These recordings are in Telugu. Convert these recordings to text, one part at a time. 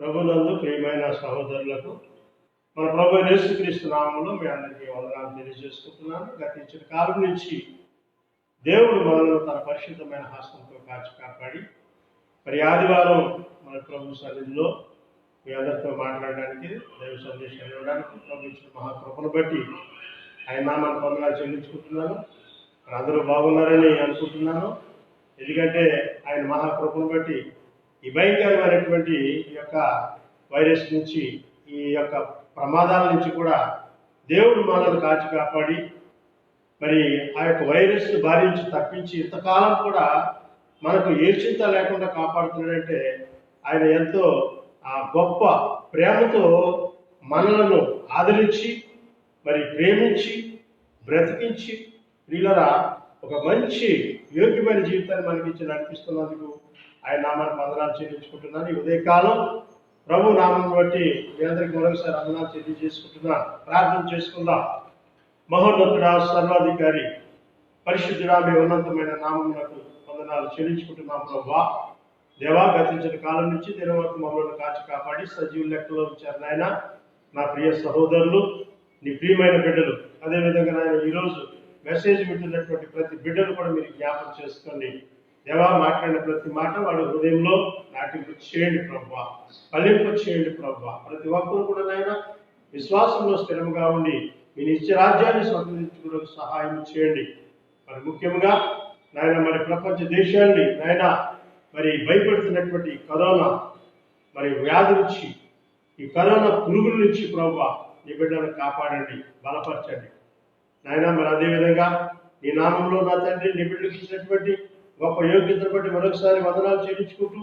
ప్రభునందు ప్రియమైన సహోదరులకు మన ప్రభు యేసుక్రీస్తు నామములో మీ అందరికీ వందనాలు తెలియజేసుకుంటున్నాను. గతించిన కాలం నుంచి దేవుడు మనల్ని తన పరిశుద్ధమైన హస్తంతో కాచి కాపాడి మరి ఆదివారం మన ప్రభు సన్నిధిలో మీ అందరితో మాట్లాడడానికి, దైవ సందేశాలు ఇవ్వడానికి ప్రభు ఇచ్చిన మహాకృపను బట్టి ఆయన నామాన్ని వందనాలు చెల్లించుకుంటున్నాను. మరి అందరూ బాగున్నారని అనుకుంటున్నాను. ఎందుకంటే ఆయన మహాకృపను బట్టి ఈ భయంకరమైనటువంటి ఈ యొక్క వైరస్ నుంచి, ఈ యొక్క ప్రమాదాల నుంచి కూడా దేవుడు మనల్ని కాచి కాపాడి మరి ఆ యొక్క వైరస్ బారి నుంచి తప్పించి ఇంతకాలం కూడా మనకు ఏ చింత లేకుండా కాపాడుతున్నాడంటే ఆయన ఎంతో గొప్ప ప్రేమతో మనలను ఆదరించి మరి ప్రేమించి బ్రతికించి వీళ్ళరా ఒక మంచి యోగ్యమైన జీవితాన్ని మనకి ఇచ్చి నడిపిస్తున్నందుకు ఆయన నామాన్ని వందనాలు చెల్లించుకుంటున్నాను. ఈ ఉదయకాలం ప్రభు నామం బట్టి మీ అందరికీ మరొకసారి వందనాలు తెలియజేసుకుంటున్నాను. ప్రార్థన చేసుకుందాం. మహోన్నతుడా, సర్వాధికారి, పరిశుద్ధుడా, మీ ఉన్నతమైన నామమునకు వందనాలు చెల్లించుకుంటున్నాం. ప్రభువా, దేవా, గతించిన కాలం నుంచి దినం వరకు మమ్మల్ని కాచి కాపాడి సజీవుల లెక్కలో ఉంచారు నాయన. నా ప్రియ సహోదరులు, నీ ప్రియమైన బిడ్డలు, అదేవిధంగా నాయన ఈరోజు మెసేజ్ వింటున్నటువంటి ప్రతి బిడ్డలు కూడా మీరు జ్ఞాపకం చేసుకోండి. దేవా, మాట్లాడిన ప్రతి మాట వాడి హృదయంలో నాటింపు చేయండి ప్రభువా, ఫలింపు చేయండి ప్రభువా. ప్రతి ఒక్కరు కూడా నాయన విశ్వాసంలో స్థిరంగా ఉండి మీ నిత్య రాజ్యాన్ని స్వతంత్రించుకోవడానికి సహాయం చేయండి. మరి ముఖ్యంగా నాయన మరి ప్రపంచ దేశాన్ని నాయన మరి భయపెడుతున్నటువంటి కరోనా మరి వ్యాధి నుంచి, ఈ కరోనా పురుగుల నుంచి ప్రభువా నీ బిడ్డలను కాపాడండి, బలపరచండి నాయన. మరి అదేవిధంగా నీ నామంలో నా తండ్రి నీ బిడ్డలకు ఇచ్చినటువంటి గొప్ప యోగ్యతను బట్టి మరొకసారి వందనాలు చెల్లించుకుంటూ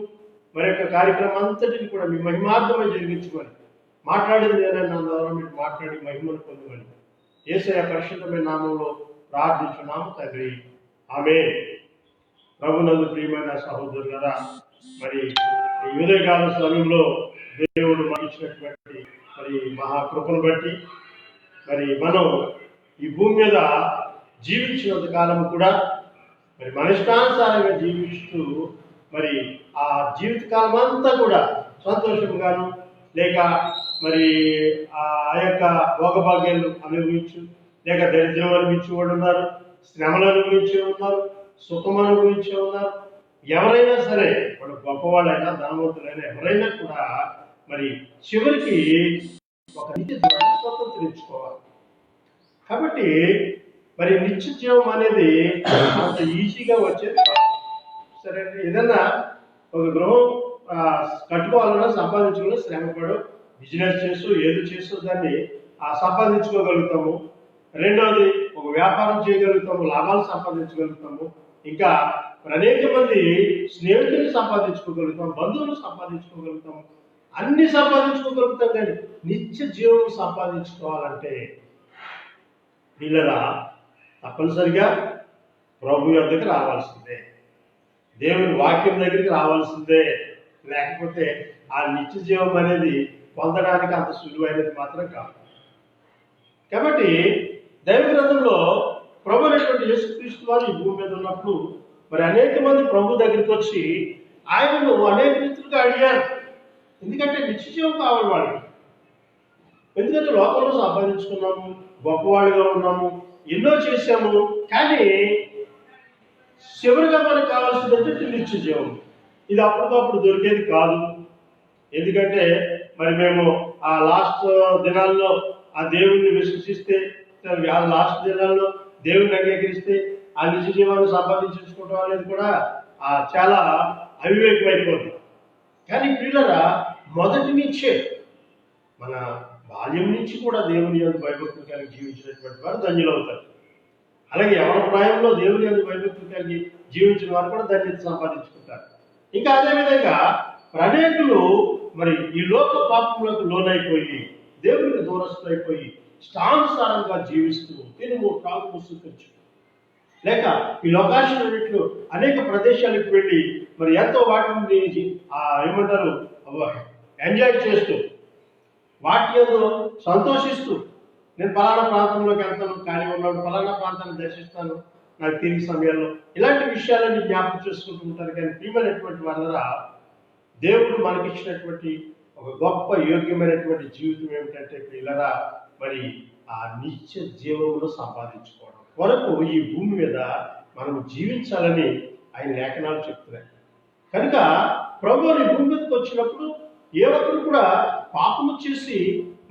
మరి యొక్క కార్యక్రమం అంతటిని కూడా మీ మహిమార్థమై జరిగించుకొని మాట్లాడింది ఏదైనా ద్వారా మీరు మాట్లాడి మహిమను పొందుకొని యేసయ్య పరిశుద్ధమైన నామంలో ప్రార్థించున్నాము తండ్రి, ఆమేన్. ప్రభునందు ప్రియమైన సహోదరులారా, మరి ఈ ఉదయకాల సమయంలో దేవుడు మనకి ఇచ్చినటువంటి మరి మహాకృపను బట్టి మరి మనం ఈ భూమి మీద జీవించినంత కాలం కూడా మరి మన ఇష్టానుసారంగా జీవిస్తూ మరి ఆ జీవితకాలం అంతా కూడా సంతోషంగాను లేక మరి ఆ యొక్క భోగభాగ్యాలు అనుభవించు, లేక దరిద్రం అనుభవించి వాళ్ళు ఉన్నారు, శ్రమలు అనుభవించే ఉన్నారు, సుఖం అనుభవించే ఉన్నారు. ఎవరైనా సరే వాళ్ళు గొప్పవాళ్ళైనా ధనవంతులైనా ఎవరైనా కూడా మరి చివరికి ఒక నిత్య జీవాన్ని స్వతంత్రించుకోవాలి. కాబట్టి మరి నిత్య జీవం అనేది అంత ఈజీగా వచ్చేది కాదు. సరే, ఏదన్నా ఒక గృహం కట్టుకోవాలన్నా సంపాదించుకుని శ్రమపడు బిజినెస్ చేస్తూ ఏది చేస్తూ దాన్ని సంపాదించుకోగలుగుతాము. రెండవది ఒక వ్యాపారం చేయగలుగుతాము, లాభాలు సంపాదించగలుగుతాము. ఇంకా అనేక మంది స్నేహితులు సంపాదించుకోగలుగుతాం, బంధువులు సంపాదించుకోగలుగుతాము, అన్ని సంపాదించుకోగలుగుతాం. కానీ నిత్య జీవం సంపాదించుకోవాలంటే వీళ్ళరా తప్పనిసరిగా ప్రభు యొద్దకు రావాల్సిందే, దేవుని వాక్యం దగ్గరికి రావాల్సిందే. లేకపోతే ఆ నిత్య జీవం అనేది పొందడానికి అంత సులువైనది మాత్రం కాదు. కాబట్టి దైవ గ్రంథంలో ప్రభు అనేటువంటి యేసుక్రీస్తు వారు ఈ భూమి మీద ఉన్నప్పుడు మరి అనేక మంది ప్రభు దగ్గరికి వచ్చి ఆయనను అనేక రీతులుగా అడిగారు. ఎందుకంటే నిత్య జీవం కావాలి వాళ్ళకి. ఎందుకంటే లోకంలో సంపాదించుకున్నాము, గొప్పవాళ్ళుగా ఉన్నాము, ఎన్నో చేశాము, కానీ చివరిగా మనకు కావాల్సిందంటే నిత్య జీవం. ఇది అప్పటికప్పుడు దొరికేది కాదు. ఎందుకంటే మరి మేము ఆ లాస్ట్ దినాల్లో ఆ దేవుణ్ణి విశ్వసిస్తే, ఆ లాస్ట్ దినాల్లో దేవుణ్ణి అంగీకరిస్తే ఆ నిత్య జీవాన్ని సంపాదించుకోవడం అనేది కూడా చాలా అవివేకం అయిపోతుంది. కానీ పిల్లరా మొదటి నుంచే మన బాల్యం నుంచి కూడా దేవుని యందు భయభక్తులు కలిగి జీవించినటువంటి వారు ధన్యులవుతారు. అలాగే ఎవరి ప్రాయంలో దేవుని యందు భయభక్తులు కలిగి జీవించిన వారు కూడా ధన్యత సంపాదించుకుంటారు. ఇంకా అదేవిధంగా అనేకులు మరి ఈ లోక పాపములకు లోనైపోయి దేవునికి దూరస్తులైపోయి ఇష్టానుసారంగా జీవిస్తూ తినుము త్రాగుము సుఖించు లేక ఈ లోకాశలో అనేక ప్రదేశాలకు వెళ్ళి మరి ఎంతో వాటిని ఏమంటారు ఎంజాయ్ చేస్తూ వాటి ఏదో సంతోషిస్తూ నేను పలానా ప్రాంతంలోకి వెళ్తాను, ఖాళీ ఉన్నాడు, పలానా ప్రాంతాన్ని దర్శిస్తాను నాకు తిరిగి సమయంలో, ఇలాంటి విషయాలన్నీ జ్ఞాపకం చేసుకుంటూ ఉంటారు. కానీ ప్రియమైనటువంటి వాళ్ళరా దేవుడు మనకిచ్చినటువంటి ఒక గొప్ప యోగ్యమైనటువంటి జీవితం ఏమిటంటే పిల్లరా, మరి ఆ నిత్య జీవమును సంపాదించుకోవడం కొరకు ఈ భూమి మీద మనం జీవించాలని ఆయన లేఖనాలు చెప్తున్నాయి. కనుక ప్రభు ఈ భూమి మీదకి వచ్చినప్పుడు ఏ ఒక్కరు కూడా పాపము చేసి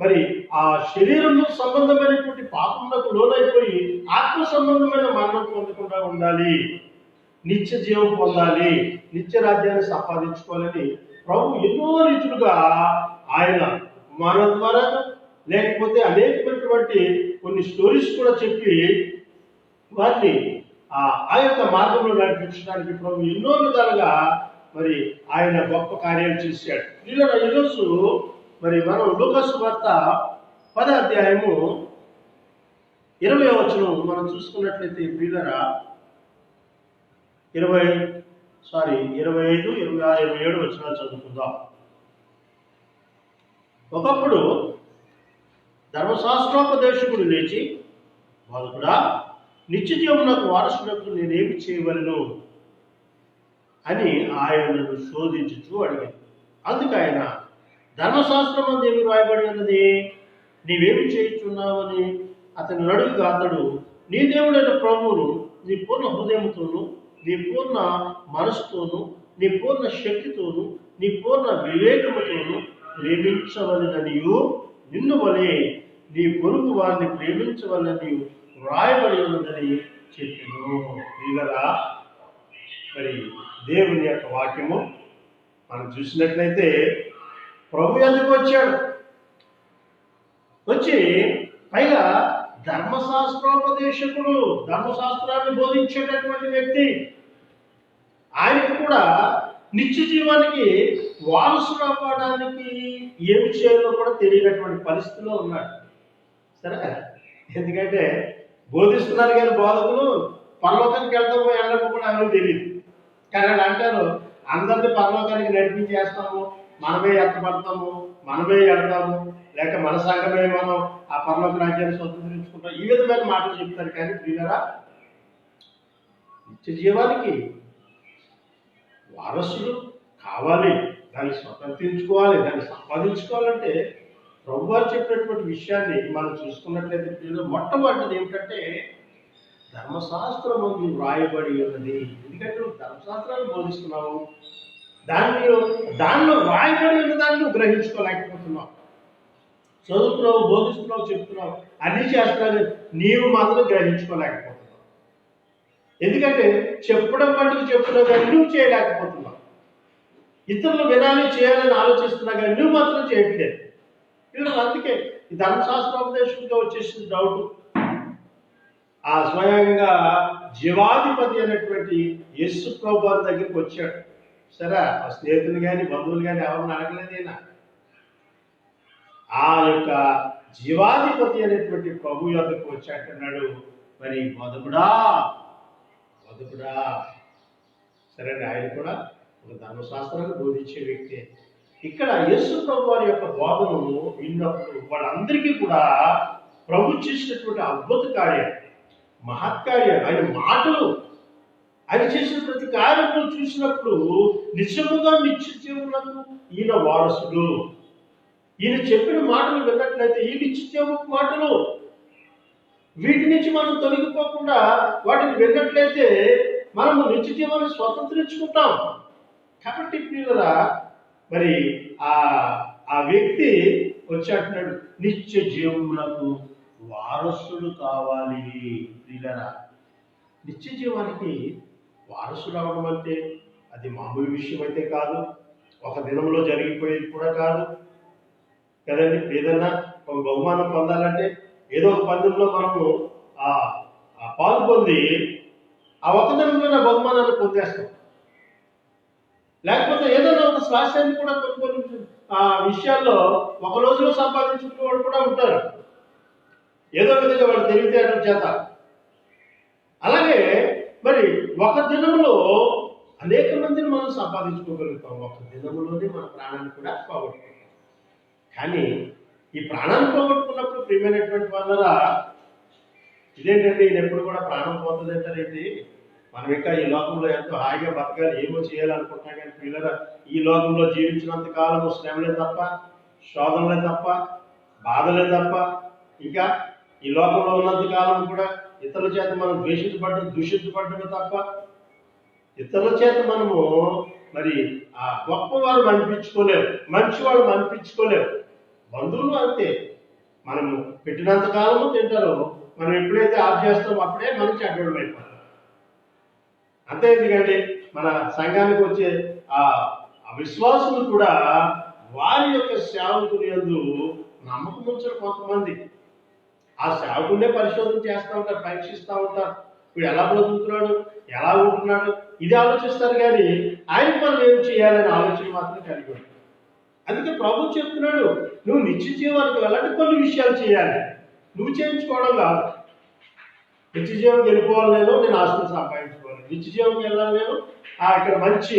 మరి ఆ శరీరంలో సంబంధమైనటువంటి పాపములకు లోనైపోయి ఆత్మ సంబంధమైన మరణం పొందకుండా ఉండాలి, నిత్య జీవం పొందాలి, నిత్య రాజ్యాన్ని సంపాదించుకోవాలని ప్రభు ఎన్నో రీతులుగా ఆయన మన ద్వారా లేకపోతే అనేకమైనటువంటి కొన్ని స్టోరీస్ కూడా చెప్పి వారిని ఆ యొక్క మార్గంలో నడిపించడానికి ప్రభు ఎన్నో విధాలుగా మరి ఆయన గొప్ప కార్యాలు చేశాడు. ఈరోజు మరి మనం లూకాసు వార్త 10వ అధ్యాయము 20వ వచనం మనం చూసుకున్నట్లయితే ప్రియులరా, 25, 26, 27 వచనాలు చదువుకుందాం. ఒకప్పుడు ధర్మశాస్త్రోపదేశకుడు లేచి, బోధకుడా, నిత్య జీవమునకు వారసులకు నేనేమి చేయవలను అని ఆయనను శోధించుచూ అడిగాడు. అందుకు ఆయన, ధర్మశాస్త్రం అందు ఏమి రాయబడి ఉన్నది, నీవేమి చేయుచున్నావని అతను అడుగుగా అతడు, నీ దేవుడైన ప్రభువును నీ పూర్ణ హృదయముతోను, నీ పూర్ణ మనసుతోను, నీ పూర్ణ శక్తితోను, నీ పూర్ణ వివేకముతోను ప్రేమించవలననియు, నిన్ను వలె నీ పొరుగు వారిని ప్రేమించవలని వ్రాయబడి ఉన్నదని చెప్పాను. వీళ్ళరా, మరి దేవుని యొక్క వాక్యము మనం చూసినట్లయితే ప్రభు ఎందుకు వచ్చాడు, వచ్చి పైగా ధర్మశాస్త్రోపదేశకుడు, ధర్మశాస్త్రాన్ని బోధించేటటువంటి వ్యక్తి, ఆయనకు కూడా నిత్య జీవానికి వారసుడు అవ్వడానికి ఏమి చేయాలో కూడా తెలియనటువంటి పరిస్థితిలో ఉన్నాడు. సరే, ఎందుకంటే బోధిస్తున్నారు కానీ బోధకులు పరలోకానికి వెళ్తామో వెళ్ళడం కూడా ఎవరికి తెలియదు. కానీ వాళ్ళు అంటారు, అందరినీ పరలోకానికి నడిపించేస్తాము, మనమే ఎత్తపడతాము, మనమే వెళ్తాము, లేక మన సంఘమే మనం ఆ పరలోక రాజ్యాన్ని స్వతంత్రించుకుంటాం, ఈ విధమైన మాటలు చెప్తారు. కానీ ప్రియులరా, నిత్య జీవానికి వారసులు కావాలి, దాన్ని స్వతంత్రించుకోవాలి, దాన్ని సంపాదించుకోవాలంటే ప్రభు వారు చెప్పినటువంటి విషయాన్ని మనం చూసుకున్నట్లయితే మొట్టమొదటిది ఏమిటంటే ధర్మశాస్త్రం ముందు వ్రాయబడి ఉన్నది. ఎందుకంటే నువ్వు ధర్మశాస్త్రాన్ని బోధిస్తున్నావు, దానిలో వ్రాయబడి ఉన్న దాన్ని నువ్వు గ్రహించుకోలేకపోతున్నావు. చదువుతున్నావు, బోధిస్తున్నావు, చెప్తున్నావు, అన్ని చేస్తున్నావు, నీవు మాత్రం గ్రహించుకోలేకపోతున్నావు. ఎందుకంటే చెప్పడం మటుకు చెప్తున్నావు కానీ నువ్వు చేయలేకపోతున్నావు. ఇతరులు వినాలి, చేయాలని ఆలోచిస్తున్నా కానీ నువ్వు మాత్రం చేయట్లేదు. అందుకే ఈ ధర్మశాస్త్రోపదేశంతో వచ్చేసింది డౌట్. ఆ స్వయంగా జీవాధిపతి అనేటువంటి యేసు ప్రభు వారి దగ్గరికి వచ్చాడు. సరే, ఆ స్నేహితులు కానీ బంధువులు కానీ ఎవరిని అడగలేదైనా. ఆ యొక్క జీవాధిపతి అనేటువంటి ప్రభు యొద్దకు వచ్చాడన్నాడు, మరి బోధకుడా, బోధకుడా. సరే, ఆయన కూడా ఒక ధర్మశాస్త్రాన్ని బోధించే వ్యక్తి. ఇక్కడ యేసు ప్రభు వారి యొక్క బోధనను విన్నప్పుడు వాళ్ళందరికీ కూడా ప్రభు చేసినటువంటి అద్భుత కార్యం, మహత్కార్యం, ఆయన మాటలు, ఆయన చేసిన ప్రతి కార్యము చూసినప్పుడు నిజముగా నిత్య జీవులకు ఈయన వారసుడు. ఈయన చెప్పిన మాటలు విన్నట్లయితే ఈ నిత్య జీవ మాటలు, వీటి నుంచి మనం తొలగిపోకుండా వాటిని విన్నట్లయితే మనము నిత్య జీవాన్ని స్వతంత్రించుకుంటాం. కాబట్టి ప్రియులరా, మరి ఆ వ్యక్తి వచ్చి అంటున్నాడు, నిత్య జీవములకు వారసుడు కావాలి. ప్రియులరా, నిత్య జీవానికి వారసుడు అవడం అంటే అది మామూలు విషయం అయితే కాదు, ఒక దినంలో జరిగిపోయేది కూడా కాదు కదండి. ఏదన్నా ఒక బహుమానం పొందాలంటే ఏదో ఒక పందెంలో మనము పాలు పొంది ఆ ఒక దినంలో బహుమానాన్ని పొందేస్తాం. లేకపోతే ఏదైనా ఒక స్వాస్థ్యాన్ని కూడా కొన్ని ఆ విషయాల్లో ఒక రోజులో సంపాదించుకునే వాళ్ళు కూడా ఉంటారు, ఏదో విధంగా వాళ్ళు తెలివితేటల చేత. అలాగే మరి ఒక దినంలో అనేక మందిని మనం సంపాదించుకోగలుగుతాం, ఒక దినంలోనే మన ప్రాణాన్ని కూడా పోగొట్టుకుంటాం. కానీ ఈ ప్రాణాన్ని పోగొట్టుకున్నప్పుడు ప్రియమైనటువంటి వాళ్ళరా, ఇదేంటంటే ఈయన ఎప్పుడు కూడా ప్రాణం పోతుంది అంటారేంటి, మనం ఇంకా ఈ లోకంలో ఎంతో హాయిగా బతకాలి, ఏమో చేయాలనుకుంటున్నాం. కానీ పిల్లల ఈ లోకంలో జీవించినంత కాలము శ్రమలే తప్ప, శోధనలే తప్ప, బాధలే తప్ప, ఇంకా ఈ లోకంలో ఉన్నంత కాలం కూడా ఇతరుల చేత మనం దూషించబడ్డమే తప్ప, ఇతరుల చేత మనము మరి ఆ గొప్పవారు అనిపించుకోలేవు, మంచివాళ్ళు అనిపించుకోలేవు. బంధువులు అంతే, మనము పెట్టినంత కాలము తింటారు, మనం ఎప్పుడైతే ఆఫ్ చేస్తామో అప్పుడే మనం చెడ్డోళ్ళం అయిపోతాం. అంతే. ఎందుకంటే మన సంఘానికి వచ్చే ఆ విశ్వాసులు కూడా వారి యొక్క సేవకుని యందు నమ్మకం ఉంచరు కొంతమంది. ఆ సేవకునే పరిశోధన చేస్తూ ఉంటారు, పరీక్షిస్తూ ఉంటారు. వీడు ఎలా బ్రతుకుతున్నాడు, ఎలా ఉంటున్నాడు, ఇది ఆలోచిస్తారు. కానీ ఆయన మనం ఏం చేయాలని ఆలోచన మాత్రం కలిగి ఉంటారు. అందుకే ప్రభు చెప్తున్నాడు, నువ్వు నిత్య జీవానికి వెళ్ళాలంటే కొన్ని విషయాలు చేయాలి, నువ్వు చేయించుకోవడం కాదు. నిత్య జీవం వెళ్ళిపోవాలి, నేను ఆస్తులు సంపాదించుకోవాలి. నిత్య జీవం వెళ్ళాలి, నేను ఇక్కడ మంచి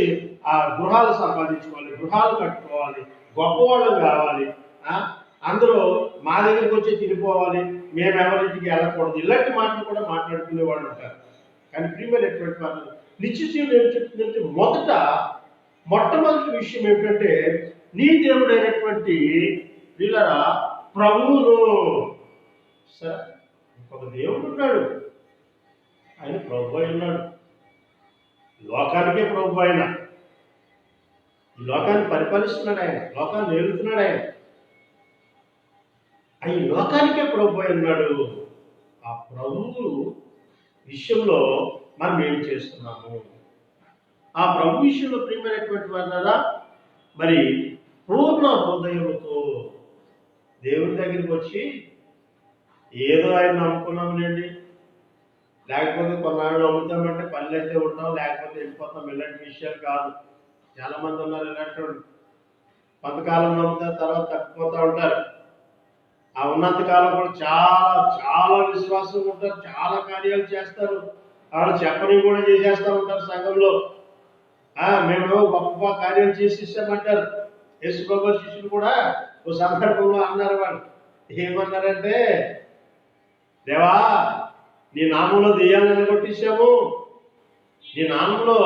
గృహాలు సంపాదించుకోవాలి, గృహాలు కట్టుకోవాలి, గొప్పవాళ్ళు కావాలి, అందరూ మా దగ్గరికి వచ్చి తినిపోవాలి, మేము ఎవరింటికి వెళ్ళకూడదు. ఇలాంటి మాటలు కూడా మాట్లాడుకునే వాళ్ళు ఉంటారు. కానీ ప్రియమైనటువంటి వాళ్ళు నిత్య జీవం ఏం చెప్తుందంటే, మొట్టమొదటి విషయం ఏమిటంటే, నీ దేవుడైనటువంటి వీళ్ళరా ప్రభువును. సరే, ఒక దేవుడు ఉన్నాడు, ఆయన ప్రభు అయి ఉన్నాడు, లోకానికే ప్రభు. ఆయన ఈ లోకాన్ని పరిపాలిస్తున్నాడు, ఆయన లోకాన్ని ఏలుతున్నాడు. ఆయన ఈ లోకానికే ప్రభు అయి ఉన్నాడు. ఆ ప్రభువు విషయంలో మనం ఏం చేస్తున్నాము? ఆ ప్రభు విషయంలో ప్రియమైనటువంటి వాళ్ళ మరి పూర్ణ హృదయముతో దేవుని దగ్గరికి వచ్చి, ఏదో ఆయన నమ్ముకున్నాములేండి, లేకపోతే కొన్నాళ్ళు నమ్ముతామంటే పనులు అయితే ఉంటాం, లేకపోతే వెళ్ళిపోతాం. ఇలాంటి విషయాలు కాదు. చాలా మంది ఉన్నారు ఇలాంటి వాళ్ళు. కొంతకాలం నమ్ముతారు, తర్వాత తప్పిపోతూ ఉంటారు. ఆ ఉన్నంతకాలం కూడా చాలా చాలా విశ్వాసం ఉంటారు, చాలా కార్యాలు చేస్తారు. వాళ్ళు చెప్పని కూడా చేసేస్తూ ఉంటారు సంఘంలో. మేము గొప్ప కార్యాలు చేసేసామంటారు. యేసు ప్రభు శిష్యులు కూడా ఓ సందర్భంలో అన్నారు. వాళ్ళు ఏమన్నారంటే, దేవా నీ నామంలో దెయ్యాలను నిలగొట్టేశాము, నీ నామంలో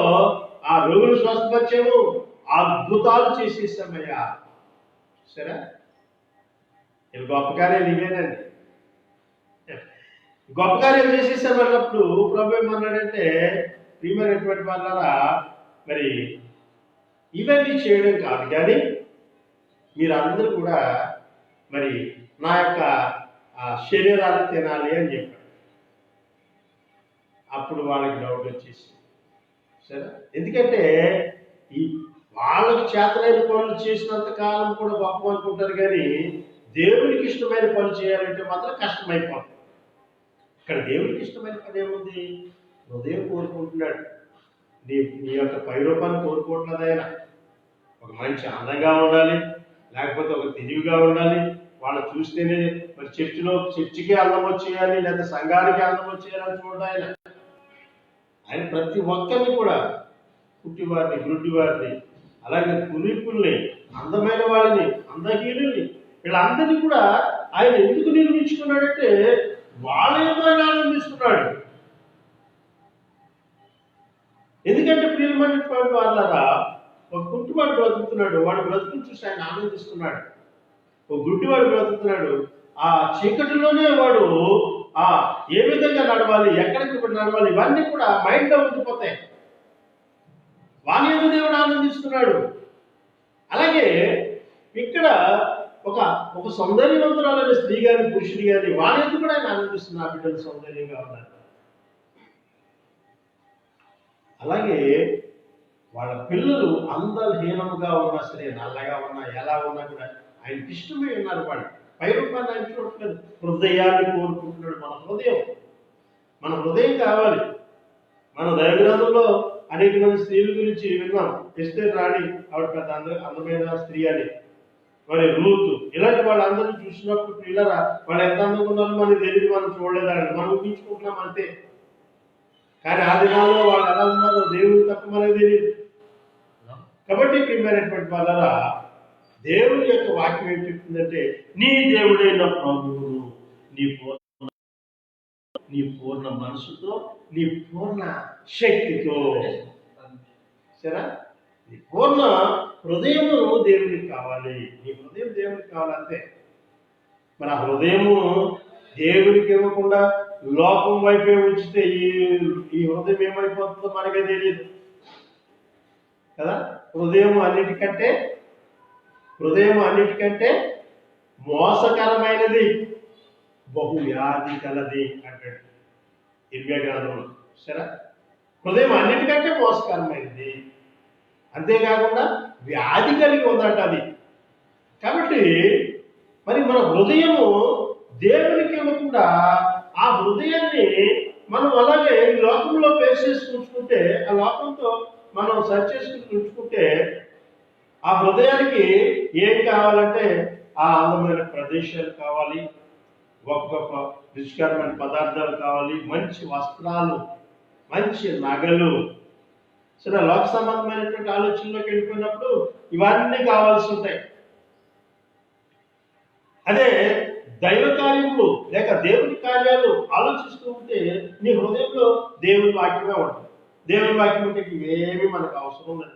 ఆ రోగులు స్వస్థపరిచాము, అద్భుతాలు చేసేసామయ్యా. సరే, ఇవి గొప్ప కార్యాలు ఇవేనండి. గొప్ప కార్యాలు చేసేసామన్నప్పుడు ప్రభు ఏమన్నాడంటే, ప్రియమైనటువంటి వాళ్ళరా మరి ఇవన్నీ చేయడం కాదు, కానీ మీరందరూ కూడా మరి నా యొక్క శరీరాన్ని తినాలి అని చెప్పాడు. అప్పుడు వాళ్ళకి డౌట్ వచ్చేసి, సరే, ఎందుకంటే ఈ వాళ్ళకి చేతనైన పనులు చేసినంత కాలం కూడా గొప్ప అనుకుంటారు, కానీ దేవునికి ఇష్టమైన పని చేయాలంటే మాత్రం కష్టమైపోతుంది. ఇక్కడ దేవునికి ఇష్టమైన పని ఏముంది? హృదయం కోరుకుంటున్నాడు. నీ యొక్క పైరూపాన్ని కోరుకోవట్లేదు ఆయన. ఒక మంచి అందంగా ఉండాలి, లేకపోతే ఒక తెలివిగా ఉండాలి, వాళ్ళు చూస్తేనే మరి చర్చికి అందం వచ్చేయాలి, లేదా సంఘానికి అందం వచ్చేయాలని చూడాలి ఆయన. ఆయన ప్రతి ఒక్కరిని కూడా, పుట్టివారిని, గుడ్డివారిని, అలాగే కురీపుల్ని, అందమైన వాళ్ళని, అందహీనుల్ని, వీళ్ళందరినీ కూడా ఆయన ఎందుకు నిర్మించుకున్నాడంటే వాళ్ళ ఏమైనా ఆనందిస్తున్నాడు. ఎందుకంటే ప్రియమైనటువంటి వాళ్ళరా, ఒక గుడ్డివాడు బ్రతుకుతున్నాడు, వాడు బ్రతుకుని చూసి ఆయన ఆనందిస్తున్నాడు. ఒక గుడ్డివాడు బ్రతుకుతున్నాడు, ఆ చీకటిలోనే వాడు ఏ విధంగా నడవాలి, ఎక్కడికి నడవాలి, ఇవన్నీ కూడా మైండ్లో ఉండిపోతాయి. వాని యొక్క దేవుడు ఆనందిస్తున్నాడు. అలాగే ఇక్కడ ఒక సౌందర్యవంతురాలైన స్త్రీ గాని పురుషుడు గాని వాని యొక్క కూడా ఆయన ఆనందిస్తున్నారు. ఆ బిడ్డలు సౌందర్యంగా ఉన్నారు. అలాగే వాళ్ళ పిల్లలు అందహీనముగా ఉన్నా సరే, నల్లగా ఉన్నా, ఎలా ఉన్నా కూడా ఆయనకి ఇష్టమే ఉన్నారు. వాళ్ళు పై రూపాన్ని ఆయన చూడట్లేదు, హృదయాన్ని కోరుకుంటున్నాడు. మన హృదయం కావాలి. మన దైవగ్రంథంలో అనేక మంది స్త్రీల గురించి విన్నాం. ఎస్తేరు రాణి, ఆవిడ పెద్ద అందమైన స్త్రీ అని. మరి రూతు, ఇలాంటి వాళ్ళందరినీ చూసినప్పుడు పిల్లరా వాళ్ళు ఎంత అందంగా ఉన్నారో మనకి తెలియదు, మనం చూడలేదండి, మనం ఊహించుకుంటున్నాం అంతే. కానీ ఆ దినాల్లో వాళ్ళు ఎలా ఉన్నారో దేవుడు తప్ప మనకు తెలియదు. కాబట్టి ప్రియమైనటువంటి వాళ్ళరా, దేవుని యొక్క వాక్యం ఏం చెప్తుందంటే, నీ దేవుడైన ప్రభువును నీ నీ పూర్ణ మనసుతో, నీ పూర్ణ శక్తితో. సరే, నీ పూర్ణ హృదయము దేవునికి కావాలి. నీ హృదయం దేవునికి కావాలంతే. మన హృదయము దేవునికి ఇవ్వకుండా లోకం వైపే ఉంచితే ఈ హృదయం ఏమైపోతుందో మనకే తెలియదు కదా. హృదయం అన్నిటికంటే మోసకరమైనది, బహువ్యాధి కలది అంటాడు ఇర్మియా గ్రంథంలో. సరే, హృదయం అన్నిటికంటే మోసకరమైనది, అంతేకాకుండా వ్యాధి కలిగి ఉందంట అది. కాబట్టి మరి మన హృదయము దేవునికి ఇవ్వకుండా ఆ హృదయాన్ని మనం అలాగే లోకంలో పేస్ చేసుకుని ఉంచుకుంటే, ఆ లోకంతో మనం సర్చ్ చేసుకుని ఉంచుకుంటే, ఆ హృదయానికి ఏం కావాలంటే ఆ అందమైన ప్రదేశాలు కావాలి, గొప్ప గొప్ప రుచికరమైన పదార్థాలు కావాలి, మంచి వస్త్రాలు, మంచి నగలు. సరే, లోక సంబంధమైనటువంటి ఆలోచనలోకి వెళ్ళిపోయినప్పుడు ఇవన్నీ కావాల్సి ఉంటాయి. అదే దైవ కార్యములు లేక దేవుని కార్యాలు ఆలోచిస్తూ ఉంటే నీ హృదయంలో దేవుని వాక్యమే ఉంటుంది. దేవుని వాక్యం ఉంటే ఏమి మనకు అవసరం లేదు.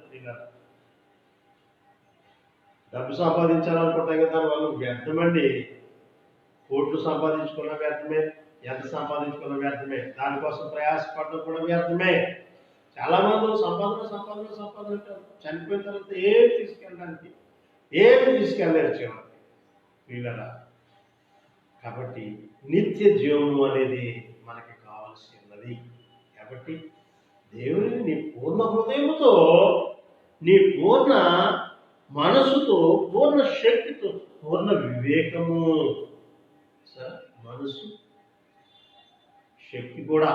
డబ్బు సంపాదించాలనుకుంటాం కదా, దానివల్ల వ్యర్థమండి. కోట్లు సంపాదించుకున్న వ్యర్థమే, ఎంత సంపాదించుకున్న వ్యర్థమే, దానికోసం ప్రయాసపడడం కూడా వ్యర్థమే. చాలా మంది సంపాదన చనిపోయిన తర్వాత ఏమి తీసుకెళ్ళలేరు చివరికి వీళ్ళరా. కాబట్టి నిత్య జీవము అనేది మనకి కావాల్సి ఉన్నది. కాబట్టి దేవుని నీ పూర్ణ హృదయముతో, నీ పూర్ణ మనసుతో, పూర్ణ శక్తితో, పూర్ణ వివేకము, మనసు శక్తి కూడా.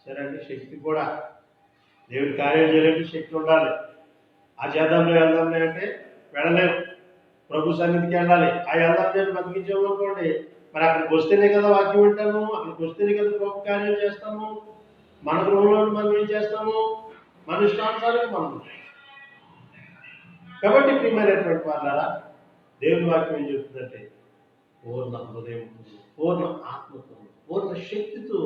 సరే అండి, శక్తి కూడా దేవుడి కార్యం చేయాలంటే శక్తి ఉండాలి. ఆ చేద్దాంలో వెళ్దాంలే అంటే వెళ్ళలేము. ప్రభు సన్నిధికి వెళ్ళాలి. ఆ వెళ్దాం బతికించామనుకోండి, మరి అక్కడికి వస్తేనే కదా వాక్యం వింటాము, అక్కడికి వస్తేనే కదా ప్రభు కార్యం చేస్తాము. మన గృహంలో మనం ఏం చేస్తాము, మన ఇష్టానుసారంగా మనం. కాబట్టి ప్రియమైనటువంటి వాళ్ళారా, దేవుని వాక్యం ఏం చెప్తుందంటే పూర్ణ హృదయంతో, పూర్ణ ఆత్మతో, పూర్ణ శక్తితో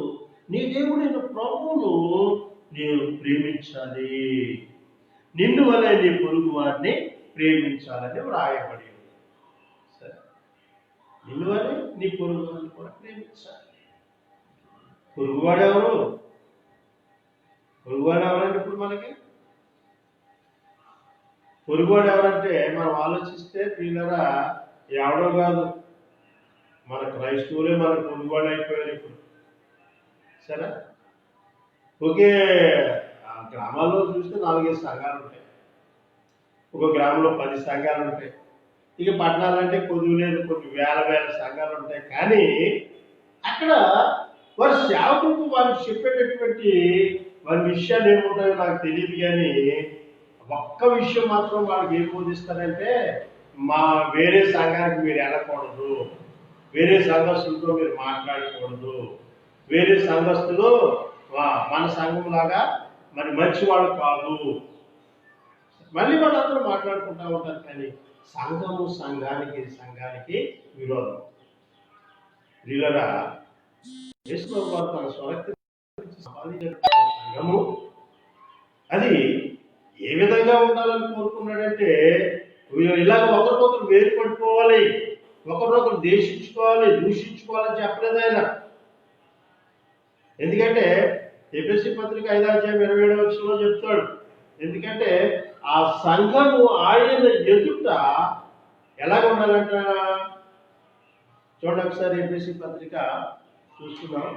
నీ దేవుడైన ప్రభువును నీవు ప్రేమించాలి, నిన్ను వలె నీ పొరుగు వారిని ప్రేమించాలని వ్రాయబడి. సరే, నిన్ను వలె నీ పొరుగు వారిని కూడా ప్రేమించాలి. పొరుగువాడు ఎవరంటే ఇప్పుడు మనకి పొరుగువాడు ఎవరంటే మనం ఆలోచిస్తే ప్రియులరా ఎవడో కాదు, మన క్రైస్తవులే మన పొరుగువాడు అయిపోయారు ఇప్పుడు. సరే, ఒకే గ్రామాల్లో చూస్తే 4-5 సంఘాలు ఉంటాయి, ఒక గ్రామంలో 10 సంఘాలు ఉంటాయి. ఇక పట్టణాలంటే కొద్దిగా లేదు, కొన్ని వేల సంఘాలు ఉంటాయి. కానీ అక్కడ వారి సేవకులకు వారు చెప్పేటటువంటి వారి విషయాలు ఏముంటాయో నాకు తెలియదు. కానీ ఒక్క విషయం మాత్రం వాళ్ళకి ఏం బోధిస్తారంటే, వేరే సంఘానికి మీరు వెళ్ళకూడదు, వేరే సంఘస్థులతో మీరు మాట్లాడకూడదు, వేరే సంఘస్థులు మన సంఘం లాగా మరి మంచివాడు కాదు. మళ్ళీ వాళ్ళందరూ మాట్లాడుకుంటూ ఉంటారు. కానీ సంఘానికి విరోధం. వీళ్ళరా యేసుప్రభు వారు తన స్వరక్తి సంఘము అది ఏ విధంగా ఉండాలని కోరుకున్నాడంటే, ఇలాగ ఒకరికొకరు వేరుపడిపోవాలి, ఒకరినొకరు దూషించుకోవాలని చెప్పలేదు ఆయన. ఎందుకంటే ఎఫెసీ పత్రిక 5:27 చెప్తాడు. ఎందుకంటే ఆ సంఘము ఆయన ఎదుట ఎలాగ ఉండాలంట. చూడండి ఒకసారి ఎఫెసీ పత్రిక చూస్తున్నాం.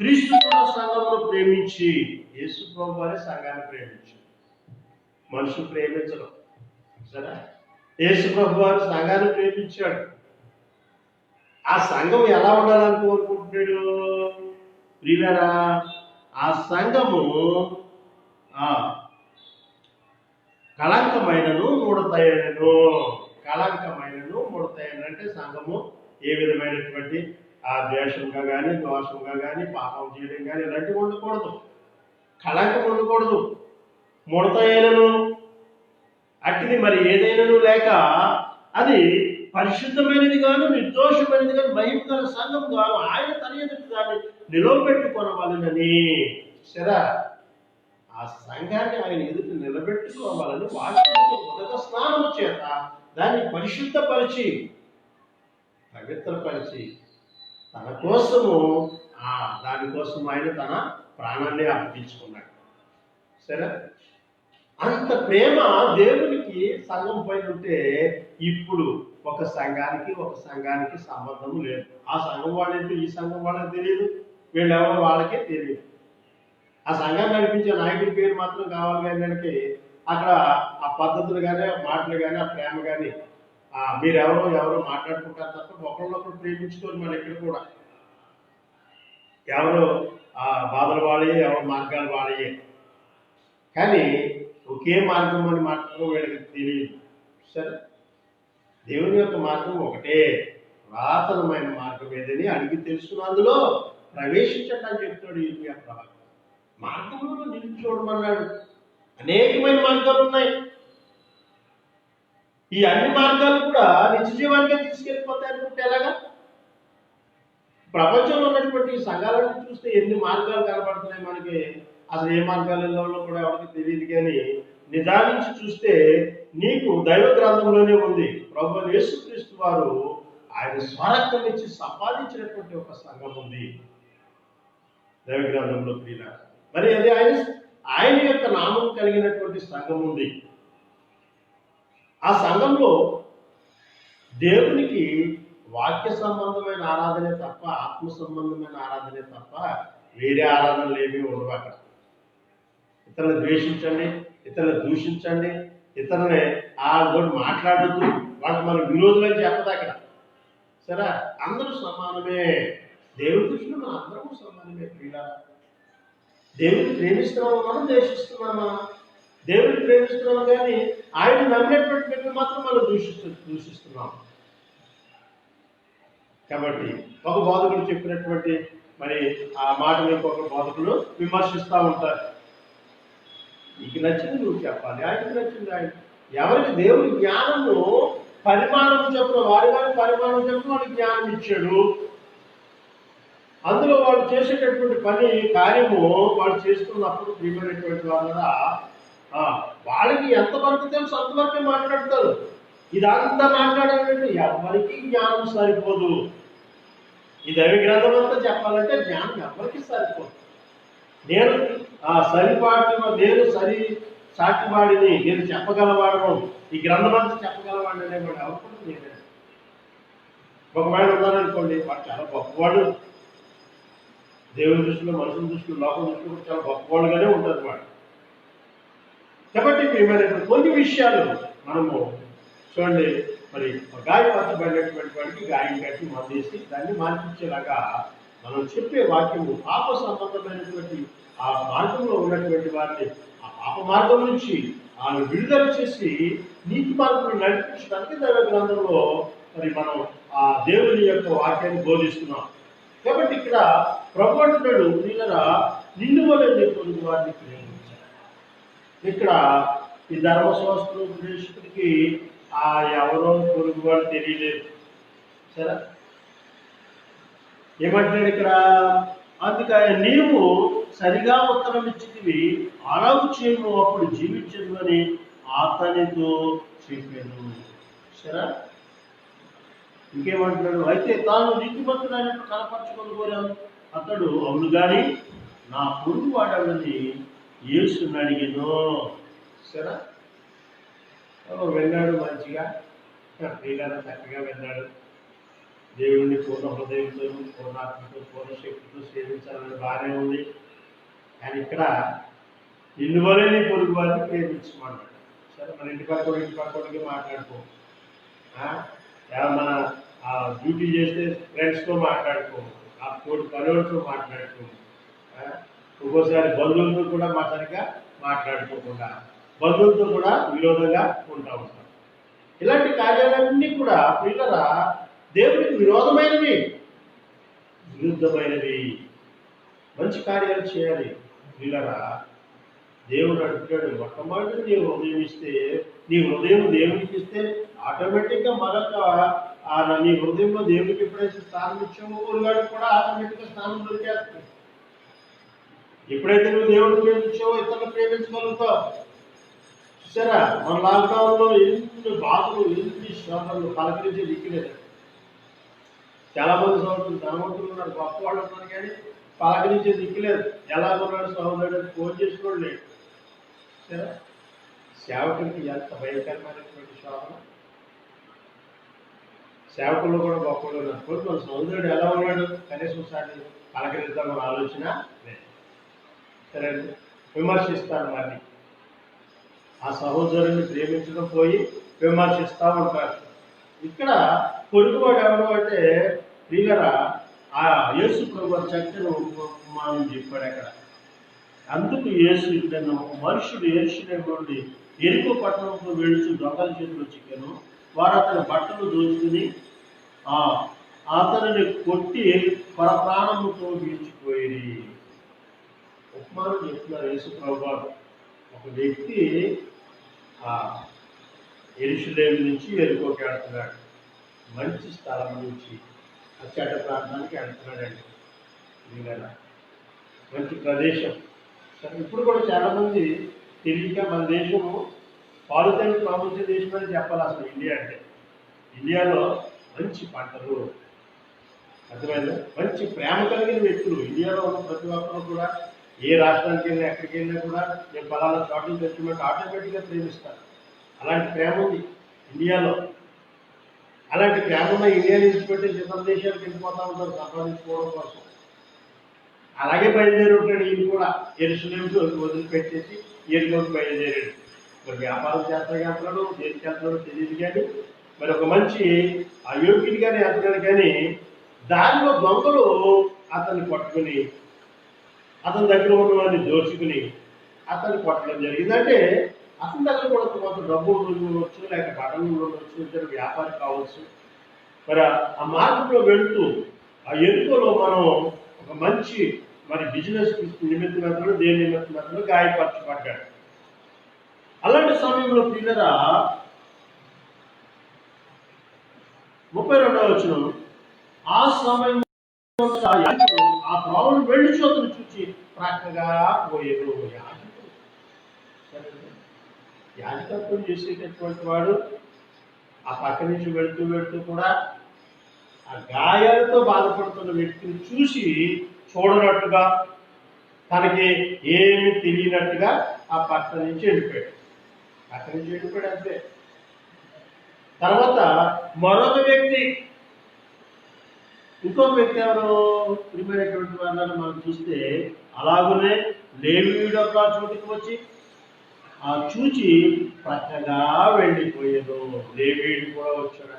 క్రీస్తు కూడా సంఘమును ప్రేమించి, యేసు ప్రభు వారి సంఘాన్ని ప్రేమించు. మనుషులు ప్రేమించడం. సరే, యేసు ప్రభు వారు సంఘాన్ని ప్రేమించాడు. ఆ సంఘం ఎలా ఉండాలని కోరుకుంటున్నాడు ప్రియులారా? ఆ సంఘము కళంకమైనను ముడతైనను అంటే సంఘము ఏ విధమైనటువంటి ద్వేషంగా కానీ, దోషంగా కానీ, పాపం చేయడం కానీ ఇలాంటివి ఉండకూడదు. కళంకం ఉండకూడదు. ముడత అయినను అట్టిది మరి ఏదైనాను లేక అది పరిశుద్ధమైనది గాను నిర్దోషమైనది గాను మహిమగల సంఘం గాను ఆయన తన ఎదుట దాన్ని నిలవబెట్టుకోవాలని సరే ఆ సంఘాన్ని ఆయన ఎదుట నిలబెట్టుకోవాలని వాక్యంతో మొదట స్నానం చేత దాన్ని పరిశుద్ధపరిచి పవిత్రపరిచి తన కోసము దానికోసం ఆయన తన ప్రాణాన్ని అర్పించుకున్నాడు. సరే, అంత ప్రేమ దేవునికి సంఘం పైన ఉంటే ఇప్పుడు ఒక సంఘానికి సంబంధం లేదు. ఆ సంఘం వాళ్ళేంటో ఈ సంఘం వాళ్ళకి తెలియదు, వీళ్ళెవరో వాళ్ళకే తెలియదు. ఆ సంఘాన్ని నడిపించే నాయకుడి పేరు మాత్రం కావాలి కానీ అక్కడ ఆ పద్ధతులు కానీ మాటలు కానీ ఆ ప్రేమ కానీ మీరెవరో మాట్లాడుకుంటారు తప్ప ఒకళ్ళొకరు ప్రేమించుకోరు. మన ఇక్కడ కూడా ఎవరు బాధలు వాడయ్యే, ఎవరు మార్గాలు వాడయ్యే, కానీ ఒకే మార్గం అని మాత్రం వీళ్ళకి తెలియదు. సరే, దేవుని యొక్క మార్గం ఒకటే, పురాతనమైన మార్గం ఏదని అడిగి తెలుసుకున్న అందులో ప్రవేశించండి అని చెప్తాడు ఇర్మియా ప్రవక్త. మార్గంలో నిలిచోడమన్నాడు. అనేకమైన మార్గాలు ఉన్నాయి. ఈ అన్ని మార్గాలు కూడా నిత్య జీవానికే తీసుకెళ్ళిపోతాయి అనుకుంటే ఎలాగా? ప్రపంచంలో ఉన్నటువంటి సంఘాలను చూస్తే ఎన్ని మార్గాలు కనబడుతున్నాయి మనకి. అసలు ఏ మార్గాలలో కూడా ఎవరికి తెలియదు. కానీ నిదానించి చూస్తే నీకు దైవ గ్రంథంలోనే ఉంది. ప్రభువైన యేసుక్రీస్తు వారు ఆయన స్వరక్తం ఇచ్చి సంపాదించినటువంటి ఒక సంఘం ఉంది దైవ గ్రంథంలో ప్రియుల. మరి అది ఆయన యొక్క నామం కలిగినటువంటి సంఘం ఉంది. ఆ సంఘంలో దేవునికి వాక్య సంబంధమైన ఆరాధనే తప్ప, ఆత్మ సంబంధమైన ఆరాధనే తప్ప వేరే ఆరాధనలు ఏమీ ఉండవు. అక్కడ ఇతరులను ద్వేషించండి, ఇతరులను దూషించండి, ఇతరులని వాళ్ళతో మాట్లాడద్దు, వాళ్ళకి మన విరోధులని చెప్పదు అక్కడ. సరే, అందరూ సమానమే. దేవుడి దృష్టిలో మనం అందరూ సమానమే. ప్రియులారా, దేవుడిని ప్రేమిస్తున్నామా, మనం ద్వేషిస్తున్నామా? దేవుడిని ప్రేమిస్తున్నాము కానీ ఆయన నమ్మినటువంటి వ్యక్తులు మాత్రం మనం దూషిస్తున్నాం. కాబట్టి ఒక బోధకుడు చెప్పినటువంటి మరి ఆ మాటలు ఇంకొక బోధకులు విమర్శిస్తూ ఉంటారు. నీకు నచ్చింది నువ్వు చెప్పాలి, ఆయనకు నచ్చింది ఆయన. ఎవరికి దేవుడి జ్ఞానము పరిమాణం చెప్పిన వారి పరిమాణం చెప్పిన వాడికి జ్ఞానం ఇచ్చాడు. అందులో వాళ్ళు చేసేటటువంటి కార్యము వాళ్ళు చేస్తున్నప్పుడు ప్రియమైనటువంటి వాళ్ళ వాళ్ళకి ఎంతవరకు తెలుసు అంతవరకే మాట్లాడతారు. ఇదంతా మాట్లాడాలంటే ఎవరికి జ్ఞానం సరిపోదు. ఈ దైవ గ్రంథం అంతా చెప్పాలంటే జ్ఞానం ఎవరికి సరిపోదు. నేను సాటివాడిని, నేను చెప్పగలవాడను, ఈ గ్రంథం అంతా చెప్పగలవాడిని అనేవాడు ఎవరు నేనే. ఒకవేళ ఉన్నారనుకోండి, వాడు చాలా గొప్పవాడు. దేవుని దృష్టిలో, మనుషుల దృష్టిలో, లోకం దృష్టిలో చాలా గొప్పవాడుగానే ఉంటారు వాడు. కాబట్టి మేము కొన్ని విషయాలు మనము చూడండి, మరి గాయపరచబడినటువంటి వాడికి గాయం కట్టి మందేసి దాన్ని మార్పించేలాగా మనం చెప్పే వాక్యము పాప సంబంధమైనటువంటి ఆ మార్గంలో ఉన్నటువంటి వారిని ఆ పాప మార్గం నుంచి ఆయన విడుదల చేసి నీతి మార్గం నడిపించడానికి దైవ గ్రంథంలో మరి మనం ఆ దేవుని యొక్క వాక్యాన్ని బోధిస్తున్నాం. కాబట్టి ఇక్కడ ప్రభు అంటున్నాడు, నిన్ను వల్ల పొరుగు వారిని ప్రేమించాలి. ఇక్కడ ఈ ధర్మశాస్త్ర ఉపదేశకుడికి ఎవరో పొరుగు వాడు తెలియలేదు. సరే, ఏమంటున్నాడు ఇక్కడ? అందుకే నీవు సరిగా ఉత్తరం ఇచ్చితివి, అలాగు చేయము, అప్పుడు జీవించదు అని అతనితో చెప్పాను. సరే, ఇంకేమంటున్నాడు? అయితే తాను నీతిమంతుడైనట్టు కనపరచుకొని కోరాను. అతడు అవును కానీ నా పొరుగు వాడని యేసుని అడిగాను. సరే, విన్నాడు మంచిగా, ప్రియులారా చక్కగా విన్నాడు. దేవుడిని పూర్ణ హృదయంతో, పూర్ణాత్మతో, పూర్ణ శక్తితో సేవించాలని బాగానే ఉంది. కానీ ఇక్కడ నిన్ను వలె నీ పొరుగు వారిని ప్రేమించమన్నాడు. సరే, మన ఇంటి పక్కడికి మాట్లాడుకో, మన డ్యూటీ చేస్తే ఫ్రెండ్స్తో మాట్లాడుకో, ఆ తోటి పనులతో మాట్లాడుకో, ఒక్కోసారి బంధువులతో కూడా సరిగ్గా మాట్లాడుకోకుండా బంధువులతో కూడా విరోధంగా ఉంటాం. ఇలాంటి కార్యాలన్నీ కూడా పిల్లరా దేవుడికి విరోధమైనవి, విరుద్ధమైనవి. మంచి కార్యాలు చేయాలి పిల్లరా. దేవుడు అంటున్నాడు, మొట్టమొదటి నీ హృదయం ఇస్తే, నీ హృదయం దేవునికి ఇస్తే ఆటోమేటిక్గా మరొక నీ హృదయంలో దేవునికి ఎప్పుడైతే స్థానం ఇచ్చామో ఊరుగాడికి కూడా ఆటోమేటిక్గా స్థానం దొరికేస్తుంది. ఎప్పుడైతే నువ్వు దేవుడిని ప్రేమించావో ఇతరులు ప్రేమించగలుగుతావు. చూసారా, మన లాక్డౌన్లో ఎన్ని బాధలు, ఎన్ని శ్రమలు, పలకరించే దిక్కులేదు. చాలా మంది సోదరులు ధనవంతులు ఉన్నారు, గొప్ప వాళ్ళు ఉన్నారు, కానీ పలకరించే దిక్కులేదు. ఎలా ఉన్నాడు సహోదరుడు ఫోన్ చేసుకోవడం లేదు. సరే, సేవకుడికి ఎంత భయంకరమైనటువంటి శోధన. సేవకుల్లో కూడా గొప్పలు ఉన్నారు. కొన్ని మన సహోదరుడు ఎలా ఉన్నాడు కనీసం సారి పలకరిద్దామని ఆలోచన లేదు. సరే, విమర్శిస్తారు. మరి ఆ సహోదరుని ప్రేమించడం పోయి విమర్శిస్తూ ఉంటారు. ఇక్కడ పొరుగువాడు ఎవరు అంటే ప్రియులరా, ఆ యేసు ప్రభు చక్కని ఉపమానం చెప్పాడు అక్కడ. అందుకు యేసు ఇక్కడ మనుషుడు యెరూషలేము నుండి యెరికో పట్టణంలో వెళుచు దొంగల చేతిలో చిక్కెను. వారు అతని బట్టలు దోచుకుని అతనిని కొట్టి పరప్రాణముతో పీల్చిపోయి. ఉపమానం చెప్తున్నారు యేసు ప్రభు. ఒక వ్యక్తి యెరూషలేము నుంచి యెరికోకి వెళ్తున్నాడు. మంచి స్థలం నుంచి చెడ్డ ప్రాంతానికి వెళ్తున్నాడండి. మంచి ప్రదేశం. సరే, ఇప్పుడు కూడా చాలామంది తెలియక మన దేశము పాలుతైన ప్రపంచ దేశం అని చెప్పాలి. అసలు ఇండియా అంటే, ఇండియాలో మంచి పంటలు, అర్థమైందా, మంచి ప్రేమ కలిగిన వ్యక్తులు. ఇండియాలో ఉన్న ప్రతి ఒక్కరు కూడా ఏ రాష్ట్రానికి వెళ్ళినా ఎక్కడికి వెళ్ళినా కూడా నేను పలానా చోట్ల తెచ్చినట్టు ఆటోమేటిక్గా ప్రేమిస్తారు. అలాంటి ప్రేమ ఉంది ఇండియాలో. అలాంటి ప్రేమ ఉన్న ఇండియాని విడిచిపెట్టి ఇతర దేశాలకు వెళ్ళిపోతూ ఉంటారు సంపాదించుకోవడం కోసం. అలాగే బయలుదేరి ఉంటాడు ఈయన కూడా. యెరూషలేముకి వదిలిపెట్టేసి యెరికోకి బయలుదేరాడు. మరి వ్యాపారం చేస్తాడు, దేనికి వెళ్తున్నాడో తెలియదు, కానీ మరి ఒక మంచి అయోగ్యుడిగానే వెళ్తున్నాడు. కానీ దారిలో దొంగలు అతన్ని పట్టుకుని అతని దగ్గర ఉన్న వాడిని దోచుకుని అతన్ని కొట్టడం జరిగింది. అంటే అతని దగ్గర కూడా కొంత డబ్బు ఉండవచ్చు, లేక బట్టలు ఉండవచ్చు, ఇద్దరు వ్యాపారి కావచ్చు. మరి ఆ మార్గంలో వెళుతూ ఆ యెరికోలో మనం ఒక మంచి మరి బిజినెస్ నిమిత్తమేతను, దేని నిమిత్తమేతను గాయపరచబడ్డాడు. అలాంటి సమయంలో పిల్లరా 32వ వచనం, ఆ సమయంలో ఆ త్రోవను వెళ్ళి చోతను చూచి ప్రక్కగా పోయేరు. యాజకత్వం చేసేటటువంటి వాడు ఆ పక్క నుంచి వెళుతూ వెళుతూ కూడా ఆ గాయాలతో బాధపడుతున్న వ్యక్తిని చూసి చూడనట్టుగా, తనకి ఏమి తెలియనట్టుగా ఆ పక్క నుంచి వెళ్ళిపోయాడు. అంతే. తర్వాత మరొక వ్యక్తి, ఇంకొక వ్యక్తి ఎవరు ప్రియమైనటువంటి వాళ్ళని మనం చూస్తే, అలాగనే లేవీయుడు ఒక చోటుకి వచ్చి చూచి ప్రక్కగా వెళ్ళిపోయేదు. లేవీయుడు కూడా వచ్చాడు.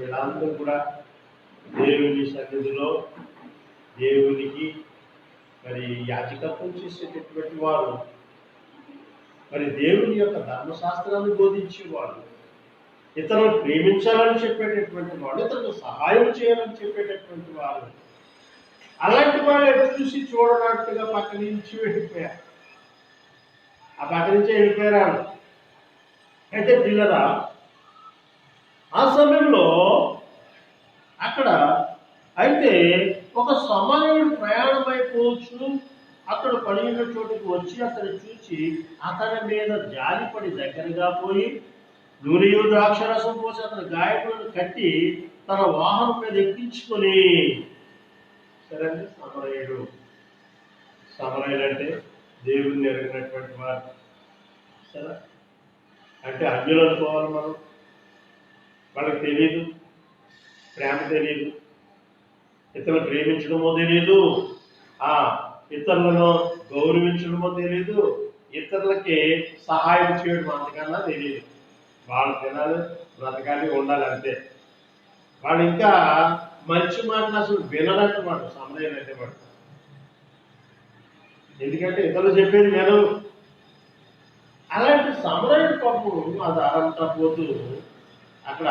వీళ్ళందరూ కూడా దేవుని సన్నిధిలో దేవునికి మరి యాజకత్వం చేసేటటువంటి వారు, మరి దేవుని యొక్క ధర్మశాస్త్రాన్ని బోధించేవారు, ఇతరులను ప్రేమించాలని చెప్పేటటువంటి వాడు, ఇతరులకు సహాయం చేయాలని చెప్పేటటువంటి వారు. అలాంటి వాళ్ళు ఎదురు చూసి చూడనట్టుగా పక్క నుంచి వెళ్ళిపోయారు. ఆ పక్క నుంచే వెళ్ళిపోయారు. అయితే పిల్లరా, ఆ సమయంలో అక్కడ అయితే ఒక సమరయుడు ప్రయాణం అయిపోవచ్చు. అతడు పడిన చోటుకు వచ్చి అతను చూచి అతని మీద జాలిపడి దగ్గరగా పోయి నూనెయు ద్రాక్షరసం పోసి అతని గాయకులను కట్టి తన వాహనం మీద ఎక్కించుకొని. సరే అండి, సమరయుడు అంటే దేవుడిని ఎరిగినటువంటి వారు. సరే, అంటే అన్యులు అనుకోవాలి మనం. వాళ్ళకి తెలియదు, ప్రేమ తెలియదు, ఇతరులను ప్రేమించడమో తెలియదు, ఇతరులను గౌరవించడమో తెలియదు, ఇతరులకి సహాయం చేయడం అంతకన్నా తెలియదు. వాళ్ళు తినాలి, బ్రతకాలి, ఉండాలి, అంతే. వాళ్ళు ఇంకా మంచి మాటలు అసలు వినరంటే వాడు సమరయులు అంటే వాడు. ఎందుకంటే ఇతరులు చెప్పేది వినరు. అలాంటి సమరయుడు పాపం ఆ దారంతా పోతూ అక్కడ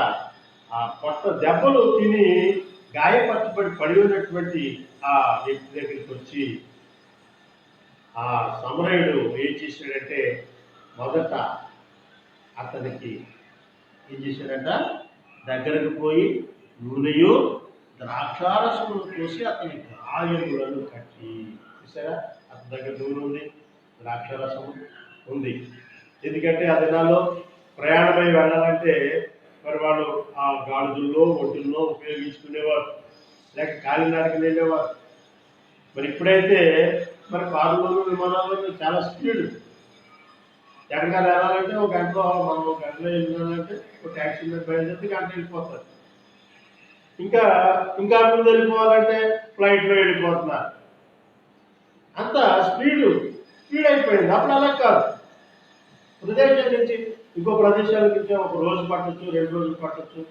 ఆ కొత్త దెబ్బలు తిని గాయపరచబడి పడి ఉన్నటువంటి ఆ వ్యక్తి దగ్గరికి వచ్చి ఆ సమరయుడు ఏం చేశాడంటే మొదట అతనికి ఏం చేశాడంట, దగ్గరకు పోయి నూనెయు ద్రాక్షారసమును పోసి అతని గాయములను కట్టి, చూసారా అతని దగ్గర నూనె ఉంది, ద్రాక్షారసము ఉంది. ఎందుకంటే ఆ దినాల్లో ప్రయాణమై వెళ్ళాలంటే మరి వాళ్ళు ఆ గాడిదల్లో ఒడ్డుల్లో ఉపయోగించుకునేవారు, లేక కాలినడకన వెళ్ళేవారు. మరి ఇప్పుడైతే మరి కారులోను విమానాల్లో చాలా స్పీడ్, ఎక్కడికైనా వెళ్ళాలంటే ఒక గంటలో, మనం ఒక గంటలో వెళ్ళాలంటే ఒక ట్యాక్సీ మీద బయలుదేరితే గంట వెళ్ళిపోతారు. ఇంకా ఇంకా ముందు వెళ్ళిపోవాలంటే ఫ్లైట్లో వెళ్ళిపోతున్నారు. అంత స్పీడ్ అయిపోయింది. అప్పుడు అలా కాదు, ప్రదేశం నుంచి ఇంకో ప్రదేశానికి ఒక రోజు పట్టొచ్చు, 2 రోజులు పట్టొచ్చు,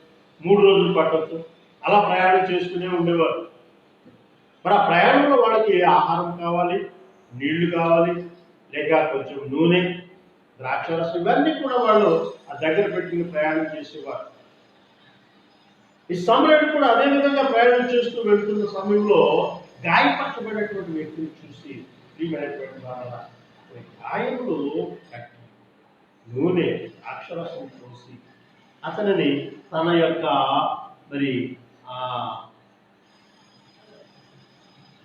3 రోజులు పట్టొచ్చు, అలా ప్రయాణం చేసుకునే ఉండేవారు. మరి ఆ ప్రయాణంలో వాళ్ళకి ఆహారం కావాలి, నీళ్లు కావాలి, లేక కొంచెం నూనె, ద్రాక్షరసం, ఇవన్నీ కూడా వాళ్ళు ఆ దగ్గర పెట్టుకుని ప్రయాణం చేసేవారు. ఈ సమరయుడు కూడా అదే విధంగా ప్రయాణం చేస్తూ వెళ్తున్న సమయంలో గాయపరచబడినటువంటి వ్యక్తిని చూసి ప్రియమైనటువంటి వాళ్ళ గాయములు కట్టి నూనె అక్షరసం పోసి అతనిని తన యొక్క మరి ఆ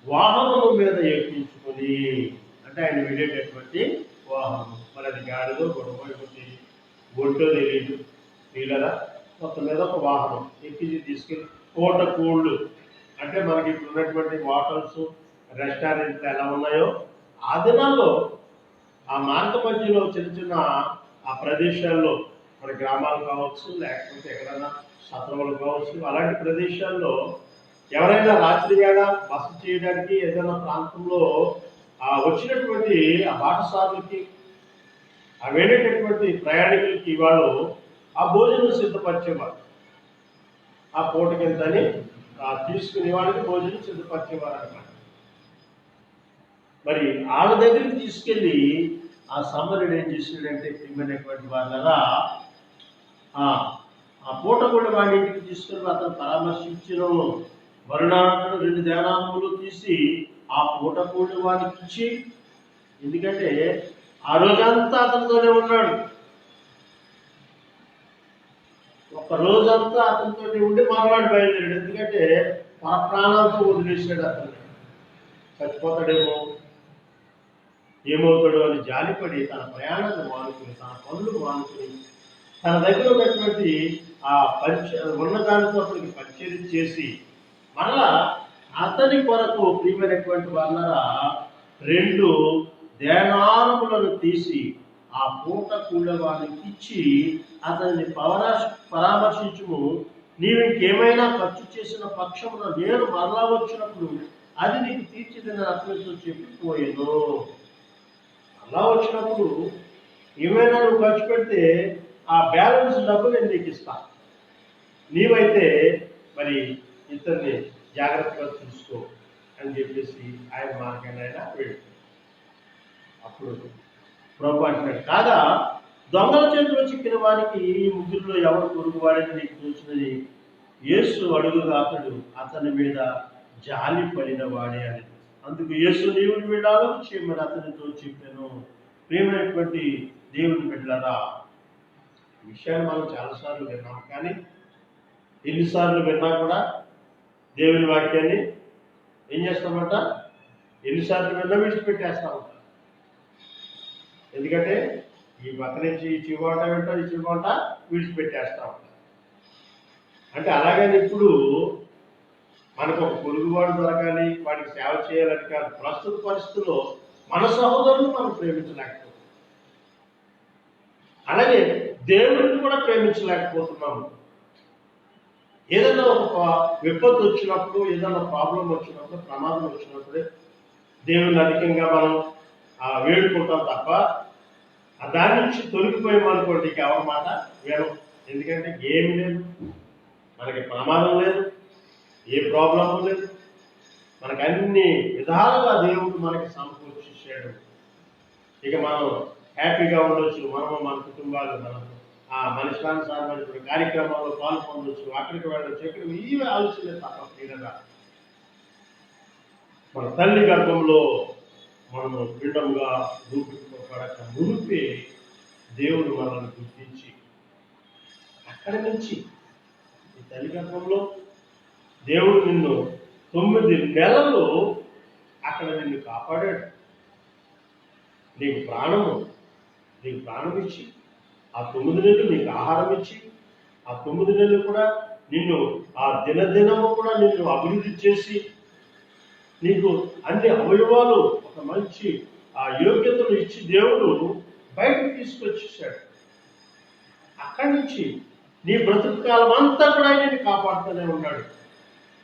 వాహనము మీద ఎక్కించుకొని, అంటే ఆయన వెళ్ళేటటువంటి వాహనం, మరి అది గాడిలో గొడవైపోతే ఒంటో తెలియదు నీళ్ళరా, మొత్తం మీద ఒక వాహనం ఎక్కించి తీసుకెళ్ళి కోళ్ళు, అంటే మనకి ఇప్పుడు ఉన్నటువంటి హోటల్స్, రెస్టారెంట్లు ఎలా ఉన్నాయో ఆ దినాల్లో ఆ మార్గ మధ్యలో చిన్న చిన్న ఆ ప్రదేశాల్లో, మన గ్రామాలు కావచ్చు, లేకపోతే ఎక్కడైనా సత్రములు కావచ్చు, అలాంటి ప్రదేశాల్లో ఎవరైనా రాత్రి వేళ బస చేయడానికి ఏదైనా ప్రాంతంలో వచ్చినటువంటి ఆ బాటసారులకి, ఆ వెళ్ళేటటువంటి ప్రయాణికులకి వాళ్ళు ఆ భోజనం సిద్ధపరిచేవారు. ఆ పూటకింతని తీసుకునే వాళ్ళకి భోజనం సిద్ధపరిచేవారు అన్నమాట. మరి వాళ్ళ దగ్గరికి తీసుకెళ్ళి ఆ సమరుడు ఏం చేసాడంటే, ప్రియమైనటువంటి వాళ్ళరా ఆ పూట కూడా వాడి ఇంటికి తీసుకెళ్ళి అతను పరామర్శించిన మరునాడు 2 దేనాములు తీసి ఆ పూట కూడా వాడికి ఇచ్చి, ఎందుకంటే ఆ రోజంతా అతనితోనే ఉన్నాడు, ఒక రోజంతా అతనితో ఉండి మనవాడు బయలుదేరాడు. ఎందుకంటే మన ప్రాణాలతో వదిలేసాడు, అతను చచ్చిపోతాడేమో, ఏమవుతాడో అని జాలిపడి తన ప్రయాణాన్ని మానుకుని, తన పనులు మానుకుని, తన దగ్గర ఉన్నటువంటి ఆ ఉన్నదానితో అతనికి పరిచయం చేసి మరలా అతని కొరకు ప్రియమైనటువంటి వాళ్ళరా 2 దేనారములను తీసి ఆ పూట కూడవానికి ఇచ్చి అతన్ని పరామర్శించుము, నీవు ఇంకేమైనా ఖర్చు చేసిన పక్షమున నేను మరలా వచ్చినప్పుడు అది నీకు తీర్చిదని అతనితో చెప్పిపోయాను. మరలా వచ్చినప్పుడు ఏమైనా నువ్వు ఖర్చు పెడితే ఆ బ్యాలెన్స్ డబ్బు నేను నీకు ఇస్తాను, నీవైతే మరి ఇతన్ని జాగ్రత్తగా చూసుకో అని చెప్పేసి ఆయన మార్గాన్ని వెళ్ళి, అప్పుడు ప్రభు అంటున్నాడు, కాగా దొంగల చేతిలో చిక్కిన వారికి ఈ ముగ్గురులో ఎవరు పొరుగువాడని నీకు తోచినది. యేసు అడుగుగా అతని మీద జాలి పడిన వాడే అని. అందుకు యేసు, నీవు వీళ్ళు ఆలోచించమని అతనితో చెప్పాను. ప్రియమైనటువంటి దేవుని బిడ్డలారా, ఈ విషయాన్ని మనం చాలాసార్లు విన్నాం, కానీ ఎన్నిసార్లు విన్నా కూడా దేవుని వాక్యాన్ని ఏం చేస్తామంట, ఎన్నిసార్లు విన్నా విడిచిపెట్టేస్తా ఉంటాం. ఎందుకంటే ఈ పక్క నుంచి ఈ చివాట వెంట ఈ చివాట విడిచిపెట్టేస్తా ఉంటాం. అంటే అలాగని ఇప్పుడు మనకు ఒక పొరుగువాడు దొరకాలి, వాడికి సేవ చేయాలని కాదు. ప్రస్తుత పరిస్థితుల్లో మన సహోదరులు మనం ప్రేమించలేకపోతున్నాం, అలాగే దేవుడిని కూడా ప్రేమించలేకపోతున్నాము. ఏదైనా ఒక విపత్తు వచ్చినప్పుడు, ఏదైనా ప్రాబ్లం వచ్చినప్పుడు, ప్రమాదం వచ్చినప్పుడే దేవుని అధికంగా మనం వేడుకుంటాం తప్ప దాని నుంచి తొలగిపోయామనుకోండి ఇక ఎవరి మాట వినం. ఎందుకంటే ఏమి లేదు, మనకి ప్రమాదం లేదు, ఏ ప్రాబ్లము లేదు, మనకు అన్ని విధాలుగా దేవుడు మనకి సమకూర్చేసాడు. ఇక మనం హ్యాపీగా ఉండొచ్చు, మనము మన కుటుంబాలు మన ఇష్టానుసారమైన కార్యక్రమాల్లో పాల్పొందొచ్చు, అక్కడికి వెళ్ళొచ్చు, ఇక్కడికి ఇవే ఆలోచన తప్ప క్రీడగా మన తల్లి గర్భంలో మనము పిండంగా రూపింపబడక మునిపే దేవుడు మనల్ని గుర్తించి అక్కడి నుంచి ఈ తల్లి గర్భంలో దేవుడు నిన్ను 9 నెలలు అక్కడ నిన్ను కాపాడాడు. నీకు ప్రాణం ఇచ్చి ఆ 9 నెలలు నీకు ఆహారం ఇచ్చి ఆ 9 నెలలు కూడా నిన్ను ఆ దినదినము కూడా నిన్ను అభివృద్ధి చేసి నీకు అన్ని అవయవాలు ఒక మంచి ఆ యోగ్యతలు ఇచ్చి దేవుడు బయటకు తీసుకొచ్చేసాడు. అక్కడి నుంచి నీ బ్రతుకు కాలం అంతా కూడా ఆయన కాపాడుతూనే ఉన్నాడు.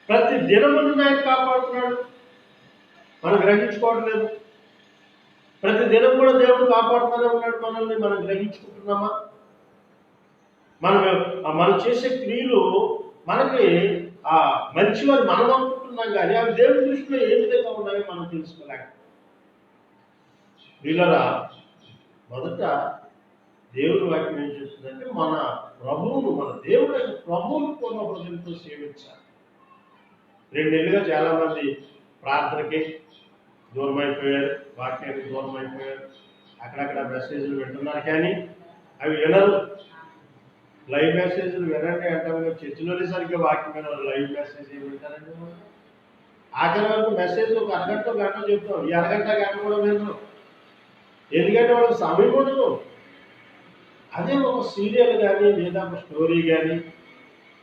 ప్రతి దినమును ఆయన కాపాడుతున్నాడు. మనం గ్రహించుకోవడం లేదు. ప్రతి దినం కూడా దేవుడు కాపాడుతూనే ఉన్నాడు మనల్ని. మనం గ్రహించుకుంటున్నామా? మనం చేసే క్రియలు మనకి ఆ మంచివారు మనం అనుకుంటున్నాం, కానీ అవి దేవుడి దృష్టిలో ఏ విధంగా ఉన్నాయో మనం తెలుసుకోలేక వీళ్ళరా మొదట దేవుని వాక్యం ఏం చేస్తుందంటే మన దేవుడు ప్రభువును పూర్ణ హృదయంతో సేవించాలి. 2 నెలలుగా చాలా మంది ప్రార్థనకి దూరం అయిపోయారు, వాక్యానికి దూరం అయిపోయారు. అక్కడక్కడ మెసేజ్లు వింటున్నారు కానీ అవి వినరు. లైవ్ మెసేజ్లు వినండి అంటారు, చర్చిలోనే సరిగ్గా వాక్యం వినరు. లైవ్ మెసేజ్ ఏమి వింటారండి? ఆఖరి వరకు మెసేజ్ ఒక అరగంట గంట చెప్తాం, ఈ అరగంట గంట కూడా వినరు. ఎందుకంటే వాళ్ళకి సమయం ఉండదు. అదే ఒక సీరియల్ కానీ లేదా ఒక స్టోరీ కానీ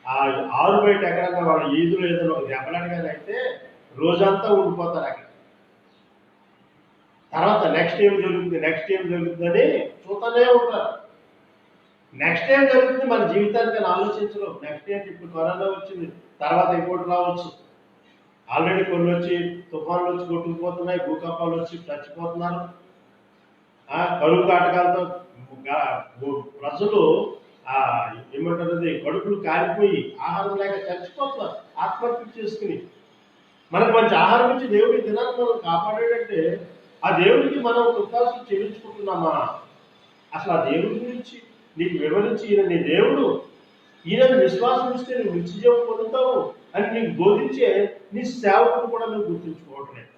ఆ ఆరు బయట ఎక్కడన్నా వాళ్ళ ఈదులు ఏదైనా ఒక దెబ్బలాట కానీ అయితే రోజంతా ఉండిపోతారు అక్కడ. తర్వాత నెక్స్ట్ ఏం జరుగుతుందని చూస్తూనే ఉంటారు. నెక్స్ట్ ఏం జరుగుతుంది మన జీవితానికి ఆలోచించడం. నెక్స్ట్ ఏంటి? ఇప్పుడు కరోనా వచ్చింది, తర్వాత ఇంకోటి రావచ్చు. ఆల్రెడీ కొన్ని వచ్చి తుఫాన్లు వచ్చి కొట్టుకుపోతున్నాయి, భూకంపాలు వచ్చి చచ్చిపోతున్నారు. కరువు కాటకాలతో ప్రజలు ఏమంటారు, కడుపులు కాలిపోయి ఆహారం లేక చచ్చిపోతున్నారు ఆత్మహత్య చేసుకుని. మనకు మంచి ఆహారం ఇచ్చి దేవుడి దినాన్ని మనం కాపాడాడంటే ఆ దేవుడికి మనం కృతజ్ఞతలు చెల్లించుకుంటున్నామా? అసలు ఆ దేవుడి గురించి నీకు వివరించి ఈయన నీ దేవుడు, ఈయనని విశ్వాసం ఇస్తే నువ్వు నిత్యజీవం పొందుతావు అని నీకు బోధించే నీ సేవకుడు కూడా నువ్వు గుర్తుంచుకోవట్లేదు.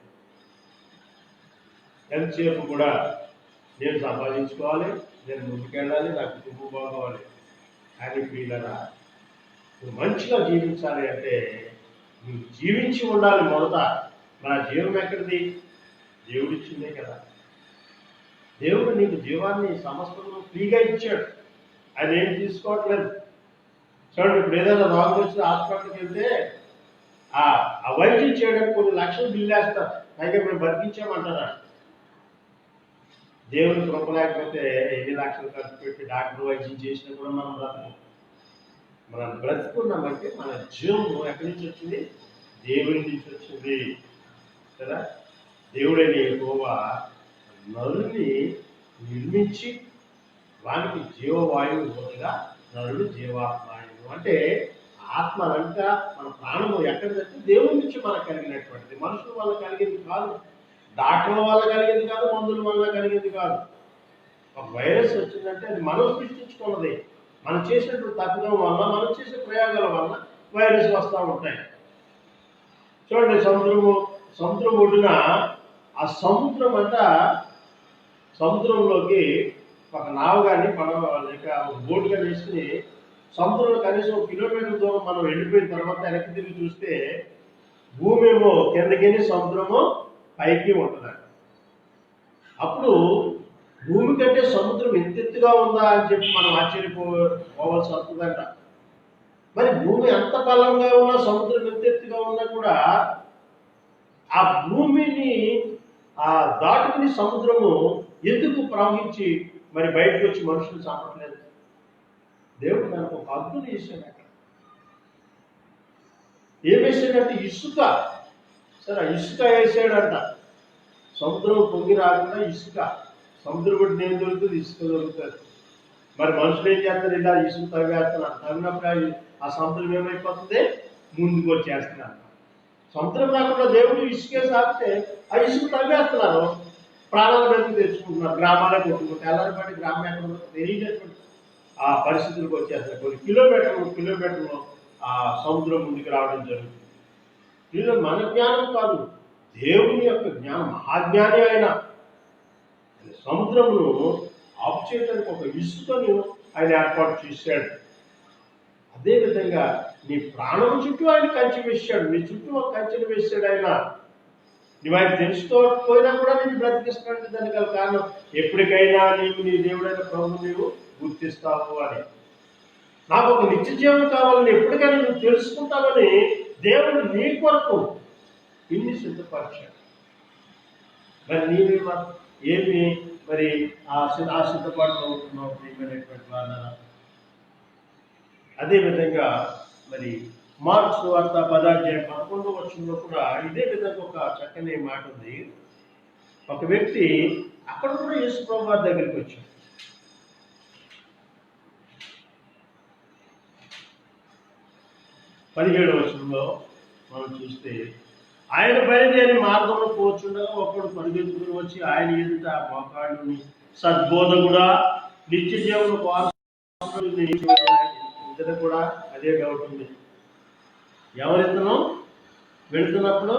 ఎంతసేపు కూడా నేను సంపాదించుకోవాలి, నేను ముందుకెళ్ళాలి, నా కుటుంబం బాగోవాలి. కానీ వీళ్ళరా నువ్వు మంచిగా జీవించాలి అంటే నువ్వు జీవించి ఉండాలి. మొదట మన జీవం ఎక్కడిది? దేవుడిచ్చిందే కదా. దేవుడు నీకు జీవాన్ని సమస్తము ఫ్రీగా ఇచ్చాడు, ఆయన ఏం తీసుకోవట్లేదు. చూడండి, ఇప్పుడు ఏదైనా రోగం వచ్చిన హాస్పిటల్కి వెళ్తే ఆ వైద్యం చేయడానికి కొన్ని లక్షలు బిల్లు వేస్తారు, పైగా మేము బతికించామంటారా? దేవుని కృప లేకపోతే ఎన్ని లక్షలు ఖర్చు పెట్టి డాక్టర్ వైద్యం చేసినా కూడా మనం బ్రతుకున్నామంటే మన జీవం ఎక్కడి నుంచి వచ్చింది? దేవుడి నుంచి వచ్చింది కదా. దేవుడైన యెహోవా నరుని నిర్మించి వానికి జీవవాయువు బదులుగా నరుడు జీవాత్మాయువు. అంటే ఆత్మ అంట మన ప్రాణము ఎక్కడిదంటే దేవుడి నుంచి మనకు కలిగినటువంటిది. మనుషుల వల్ల కలిగింది కాదు, డాక్టర్ల వల్ల కలిగింది కాదు, మందుల వల్ల కలిగింది కాదు. ఒక వైరస్ వచ్చిందంటే అది మనం సృష్టించుకున్నది. మనం చేసినటువంటి తప్పిదం వల్ల, మనం చేసే ప్రయోగాల వల్ల వైరస్ వస్తూ ఉంటాయి. చూడండి, సముద్రం ఒడ్డున ఆ సముద్రం అంట, సముద్రంలోకి ఒక నావ కానీ పడవ లేక ఒక బోటు కానీ వేసుకుని సముద్రంలో కనీసం 1 కిలోమీటర్ దూరం మనం వెళ్ళిపోయిన తర్వాత వెనక్కి తిరిగి చూస్తే భూమి ఏమో కిందకి, సముద్రము పైకి ఉంటుందంట. అప్పుడు భూమి కంటే సముద్రం ఎత్తెత్తుగా ఉందా అని చెప్పి మనం ఆశ్చర్యపోవాల్సి వస్తుందంట. మరి భూమి అంత బలంగా ఉన్నా, సముద్రం ఎత్తెత్తుగా ఉన్నా కూడా ఆ భూమిని దాటుకుని సముద్రము ఎందుకు ప్రవహించి మరి బయటకు వచ్చి మనుషులు చంపట్లేదు? దేవుడు దానికి ఒక అద్భుతం చేశాడు. అక్కడ ఏం వేసాడంటే ఇసుక. సరే, ఇసుక వేసాడంట. సముద్రం పొంగి రాకుండా ఇసుక. సముద్రం బట్టి ఏం దొరుకుతుంది? ఇసుక దొరుకుతుంది. మరి మనుషులు ఏం చేస్తారు? ఇలా ఇసుక తవ్వేస్తున్నారు. తవ్వినప్పుడు ఆ సముద్రం ఏమైపోతుంది? ముందుకు వచ్చేస్తున్నారు. సముద్రం రాకుండా దేవుడు ఇసుకే సాగితే ఆ ఇసుక తవ్వేస్తున్నారు, ప్రాణాల మీదకి తెచ్చుకుంటున్నారు, గ్రామాలకు కొట్టుకుంటే ఎల్లరిపాటి గ్రామం ఎక్కడ తెలియనటువంటి ఆ పరిస్థితులకు వచ్చేస్తారు. కొన్ని కిలోమీటర్లు ఆ సముద్రం ముందుకు రావడం జరుగుతుంది. దీనిలో మన జ్ఞానం కాదు, దేవుని యొక్క జ్ఞానం, మహాజ్ఞాని ఆయన. సముద్రమును ఆఫ్ చేయడానికి ఒక ఇసుకను ఆయన ఏర్పాటు చేశాడు. అదేవిధంగా నీ ప్రాణం చుట్టూ ఆయన కంచె వేశాడు, నీ చుట్టూ ఒక కంచెను వేశాడు ఆయన. నువ్వు ఆయన తెలుసుకోకపోయినా కూడా నేను బ్రతికిస్తానంటే దానికి గల కారణం ఎప్పటికైనా నీవు నీ దేవుడైన ప్రభు నీవు గుర్తిస్తావు అని. నాకు ఒక నిత్య జీవం కావాలని ఎప్పటికైనా నువ్వు తెలుసుకుంటావని దేవుడు నీ కొరకు ఇన్ని సిద్ధపరిచాడు. మరి నీవే ఏమి మరి ఆ సిద్ధపాటులో ఉంటున్నావు ప్రియమైనటువంటి వాళ్ళ. అదేవిధంగా మరి మార్క్స్ వార్త 10:11 వచనంలో కూడా ఇదే విధంగా ఒక చక్కని మాట ఉంది. ఒక వ్యక్తి అక్కడ కూడా యేసు ప్రభువు వారి దగ్గరికి వచ్చాడు. 17వ వచనంలో మనం చూస్తే, ఆయన బయలుదేరి మార్గంలో పోచుండగా ఒకడు పరిగెత్తుకుని వచ్చి ఆయన ఎదుట మోకాళ్ళుని, సద్బోధకుడా, నిత్య జీవన వారసుని ఇతను కూడా అదే డౌట్ ఉంది. ఎవరితను వెళుతున్నప్పుడు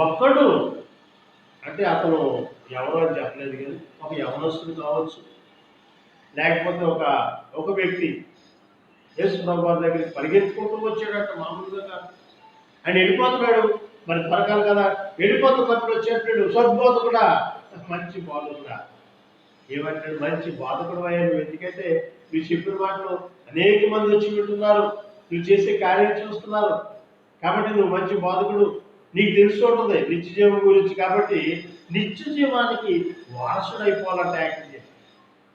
ఒక్కడు అంటే అతను ఎవరో అని చెప్పలేదు, కానీ ఒక యవనస్తుడు కావచ్చు, లేకపోతే ఒక వ్యక్తి యేసు ప్రభువు దగ్గరికి పరిగెత్తుకుంటూ వచ్చాడట. మామూలుగా కాదు, ఆయన వెళ్ళిపోతున్నాడు. మరి త్వరకాలు కదా, వెళ్ళిపోతున్నప్పుడు వచ్చేటాడు, సద్బోధకుడా, మంచి బోధకుడా. ఏమంటాడు? మంచి బోధకుడు అయ్యాను. ఎందుకంటే నువ్వు చెప్పిన మాటలు అనేక మంది వచ్చి వింటున్నారు, నువ్వు చేసే కార్యం చూస్తున్నారు, కాబట్టి నువ్వు మంచి బోధకుడు, నీకు తెలిసి ఉంటుంది నిత్య జీవం గురించి. కాబట్టి నిత్య జీవానికి వారసుడు అయిపోవాలంటే యాక్టింగ్ చేసి,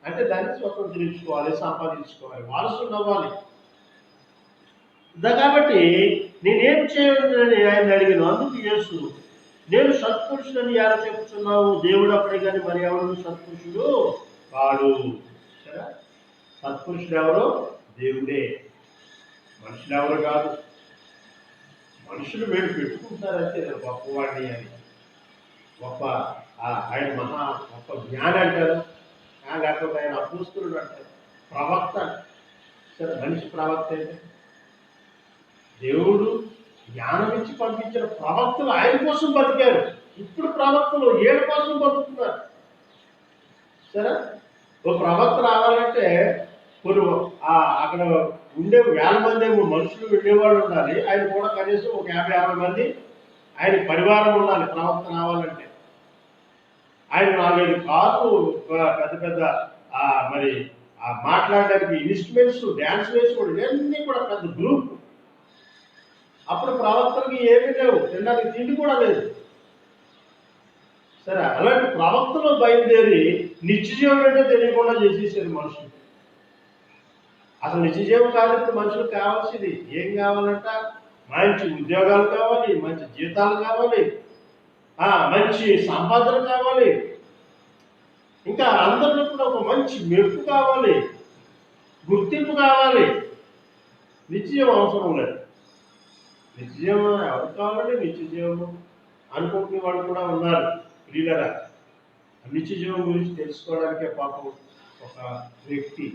అంటే దాన్ని స్వతంత్రించుకోవాలి, సంపాదించుకోవాలి, వారసుడు అవ్వాలి. కాబట్టి నేనేం చేయాలని ఆయన అడిగాను. అందుకు యేసు, నేను సత్పురుషుడని ఎలా చెప్తున్నావు? దేవుడు అప్పుడే కానీ మరి ఎవరు సత్పురుషుడు వాడు. సరే, సత్పురుషుడు ఎవరు? దేవుడే, మనుషులు ఎవరు కాదు. మనుషులు వీళ్ళు పెట్టుకుంటారంటే గొప్పవాడిని అని, గొప్ప ఆయన గొప్ప జ్ఞాని అంటారు, లేకపోతే ఆయన అపోస్తలుడు అంటారు, ప్రవక్త. సరే, మనిషి ప్రవక్త అయితే దేవుడు జ్ఞానం ఇచ్చి పంపించిన ప్రవక్తలు ఆయన కోసం బతికారు. ఇప్పుడు ప్రవక్తలు ఏళ్ళ కోసం బతుకుతున్నారు. సరే, ఒక ప్రవక్త రావాలంటే కొన్ని అక్కడ ఉండే 1000 మంది మనుషులు వెళ్ళేవాళ్ళు ఉండాలి. ఆయన కూడా కనీసం ఒక 50-60 మంది ఆయన పరివారం ఉండాలి ప్రవక్త రావాలంటే. ఆయన 4-5 కార్లు, పెద్ద పెద్ద మరి మాట్లాడడానికి ఇన్స్ట్రుమెంట్స్, డ్యాన్స్ వేసుకోవడం, ఇవన్నీ కూడా పెద్ద గ్రూప్. అప్పుడు ప్రవక్తలకి ఏమీ లేవు, తినడానికి తిండి కూడా లేదు. సరే, అలాంటి ప్రవక్తలు బయలుదేరి నిత్య జీవం అంటే తెలియకుండా చేసేసారు మనుషులు. అసలు నిత్య జీవం కాదు ఇప్పుడు మనుషులకు కావాల్సింది. ఏం కావాలంట? మంచి ఉద్యోగాలు కావాలి, మంచి జీతాలు కావాలి, మంచి సంపాదన కావాలి, ఇంకా అందరిలో కూడా ఒక మంచి మెప్పు కావాలి, గుర్తింపు కావాలి. నిత్య జీవం అవసరం లేదు. నిత్య జీవం ఎవరు కావాలంటే నిత్య జీవము అనుకుంటున్న వాళ్ళు కూడా ఉన్నారు. ప్రియులరా, నిత్య జీవం గురించి తెలుసుకోవడానికే పాపం ఒక వ్యక్తి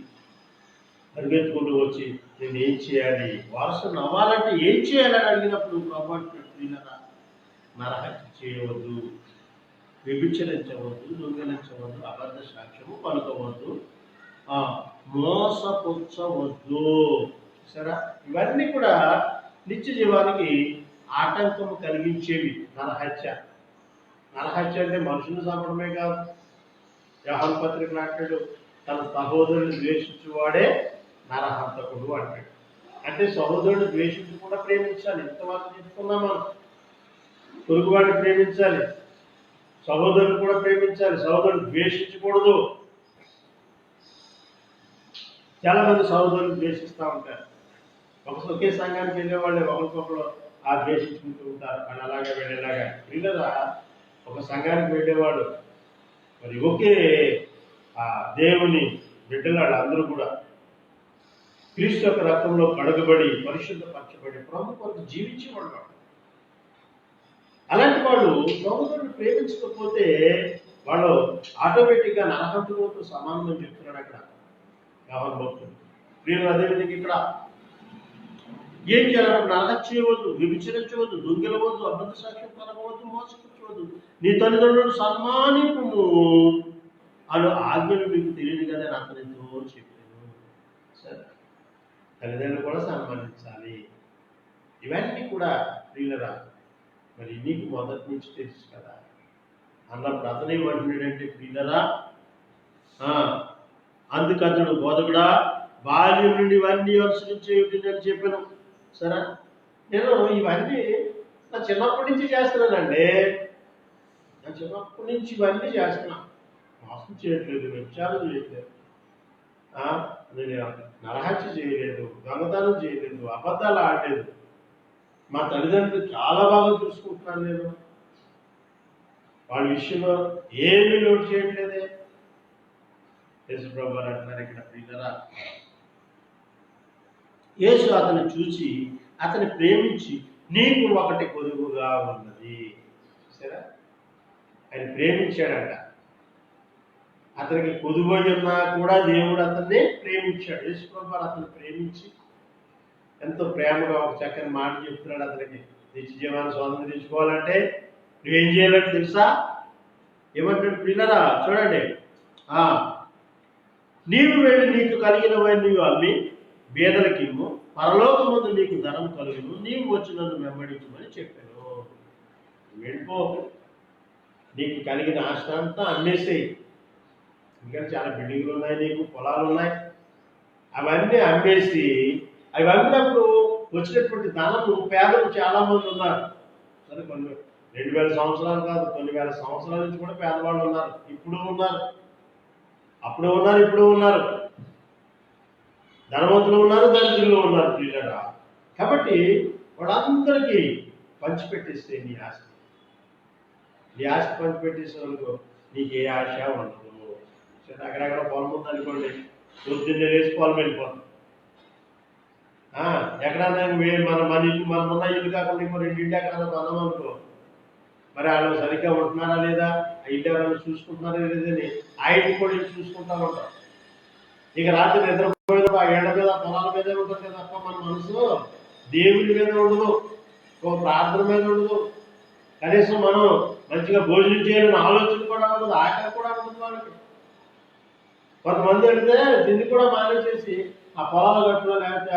పరిగెత్తుకుంటూ వచ్చి నేను ఏం చేయాలి, వారసుని అవ్వాలంటే ఏం చేయాలని అడిగినప్పుడు ప్రభు ప్రియులరా, నరహత్య చేయవద్దు, వ్యభిచరించవద్దు, దొంగిలించవద్దు, అబద్ధ సాక్ష్యము పలుకవద్దు, మోసపుచ్చవద్దు. సరే, ఇవన్నీ కూడా నిత్య జీవానికి ఆటంకం కలిగించేవి. నరహత్య అంటే మనుషుని చంపడమే కాదు. యోహాను పత్రిక అంటాడు, తన సహోదరుని ద్వేషించువాడే నరహంతకుడు అంటాడు. అంటే సహోదరుని ద్వేషించి కూడా ప్రేమించాలి. ఇంతవరకు చెప్పుకున్నాం మనం. పొరుగువాడిని ప్రేమించాలి, సహోదరుని కూడా ప్రేమించాలి, సహోదరుని ద్వేషించకూడదు. చాలా మంది సహోదరులు ద్వేషిస్తూ ఉంటారు. ఒకే సంఘానికి వెళ్ళేవాళ్ళే ఒకరికొకరు ద్వేషించుకుంటూ ఉంటారు. అని అలాగే వెళ్ళేలాగా పిల్లరా, ఒక సంఘానికి వెళ్ళేవాడు మరి ఒకే దేవుని బిడ్డలాడు అందరూ కూడా క్రీస్తు యొక్క రక్తంలో కడగబడి పరిశుద్ధపరచబడి ప్రభు కొరకు జీవించేవాడు. అలాంటి వాళ్ళు సహోదరుని ప్రేమించకపోతే వాళ్ళు ఆటోమేటిక్గా నరహంతులతో సమానం అని చెప్తున్నాడు అక్కడ యోహాను భక్తుడు. ప్రియులు, అదేవిధంగా ఇక్కడ ఏం చేయాలంటే నరహత్య చేయవద్దు, వ్యభిచరించవద్దు, దొంగిలవద్దు, అబద్ధ సాక్ష్యం పలకవద్దు, మోసపుచ్చవద్దు, నీ తల్లిదండ్రులను సన్మానింపుము అను ఆజ్ఞలు మీకు తెలియదు కదా అని అతనితో చెప్పాను. సరే, తల్లిదండ్రులు కూడా సన్మానించాలి. ఇవన్నీ కూడా ప్రియులరా మరి నీకు మొదటి నుంచి తెలుసు కదా అన్నప్పుడు అతనే ఏమంటున్నాడంటే, ప్రియులరా అందుకు అతడు బోధకుడా బాల్యం నుండి ఇవన్నీ అనుసరించేవిటని చెప్పాను. సరే, నేను ఇవన్నీ నా చిన్నప్పటి నుంచి చేస్తున్నానండి. నా చిన్నప్పటి నుంచి ఇవన్నీ చేస్తున్నా. మోసం చేయట్లేదు, వ్యభిచారం చేయట్లేదు, నేను నరహత్య చేయలేదు, దొంగతనం చేయలేదు, అబద్ధాలు ఆడలేదు, మా తల్లిదండ్రులు చాలా బాగా చూసుకుంటున్నాను, నేను వాళ్ళ విషయంలో ఏమీ లోటు చేయట్లేదే. యేసు ప్రభు అంటున్నారు ఇక్కడ, ప్రియులరా యేసు అతన్ని చూసి అతన్ని ప్రేమించి నీకు ఒకటి కొదువుగా ఉన్నది. చూసారా, ఆయన ప్రేమించాడంట. అతనికి కొదువై ఉన్నా కూడా దేవుడు అతన్ని ప్రేమించాడు. యేసు ప్రభు అతన్ని ప్రేమించి ఎంతో ప్రేమగా ఒక చక్కని మాట చెప్తున్నాడు అతనికి. నిత్య జీవాన్ని స్వాతంత్రం తెచ్చుకోవాలంటే నువ్వేం చేయాలంటే తెలుసా? ఏమంటాడు? పిల్లరా చూడండి, నీవు వెళ్ళి నీకు కలిగినవన్నీ నీవు అమ్మి బేదలకిమ్ము, పరలోకమందు నీకు ధనం కలుగును, నీవు వచ్చి నన్ను వెంబడించమని చెప్పాను. వెళ్ళిపో, నీకు కలిగిన ఆస్తి అంతా అమ్మేసేయి. ఇంకా చాలా బిల్డింగ్లు ఉన్నాయి, నీకు పొలాలు ఉన్నాయి, అవన్నీ అమ్మేసి అవి అమ్మినప్పుడు వచ్చినటువంటి ధనము పేదలు చాలా మంది ఉన్నారు. సరే, కొన్ని 2000 సంవత్సరాలు కాదు, కొన్ని వేల సంవత్సరాల నుంచి కూడా పేదవాళ్ళు ఉన్నారు, ఇప్పుడు ఉన్నారు, అప్పుడు ఉన్నారు, ఇప్పుడు ఉన్నారు, ధనవంతులు ఉన్నారు, దరిద్రులు ఉన్నారు ప్రియులరా. కాబట్టి వాళ్ళందరికీ పంచిపెట్టేస్తే నీ ఆస్తి పంచిపెట్టేసే వాళ్ళకు నీకు ఏ ఆశ ఉండదు. సరే, అక్కడక్కడ పొలం ఉందనుకోండి, పొద్దున్నే లేచి పొలం వెళ్ళిపోతాం. ఎక్కడన్నా మన ఇల్లు, మనం ఉన్న ఇల్లు కాకుండా ఇంకో 2 ఇంటి ఎక్కడన్నా కొన్నాం అనుకో, మరి వాళ్ళు సరిగ్గా ఉంటున్నారా లేదా, ఆ ఇల్లు ఎవరైనా చూసుకుంటున్నారా లేదని ఆ ఇంటి కూడా చూసుకుంటా ఉంటాం. ఇక రాత్రి నిద్రపోయిన ఆ ఎండ మీద, పొలాల మీదే ఉంటుంది తప్ప మన మనసు దేవుడి మీద ఉండదు, ఒక ప్రార్థన మీద ఉండదు, కనీసం మనం మంచిగా భోజనం చేయాలని ఆలోచన కూడా ఉండదు, ఆకలి కూడా ఉండదు వాళ్ళకి. కొంతమంది వెళ్తే దీన్ని కూడా మానేసేసి ఆ పొలాల గట్టులో లేకపోతే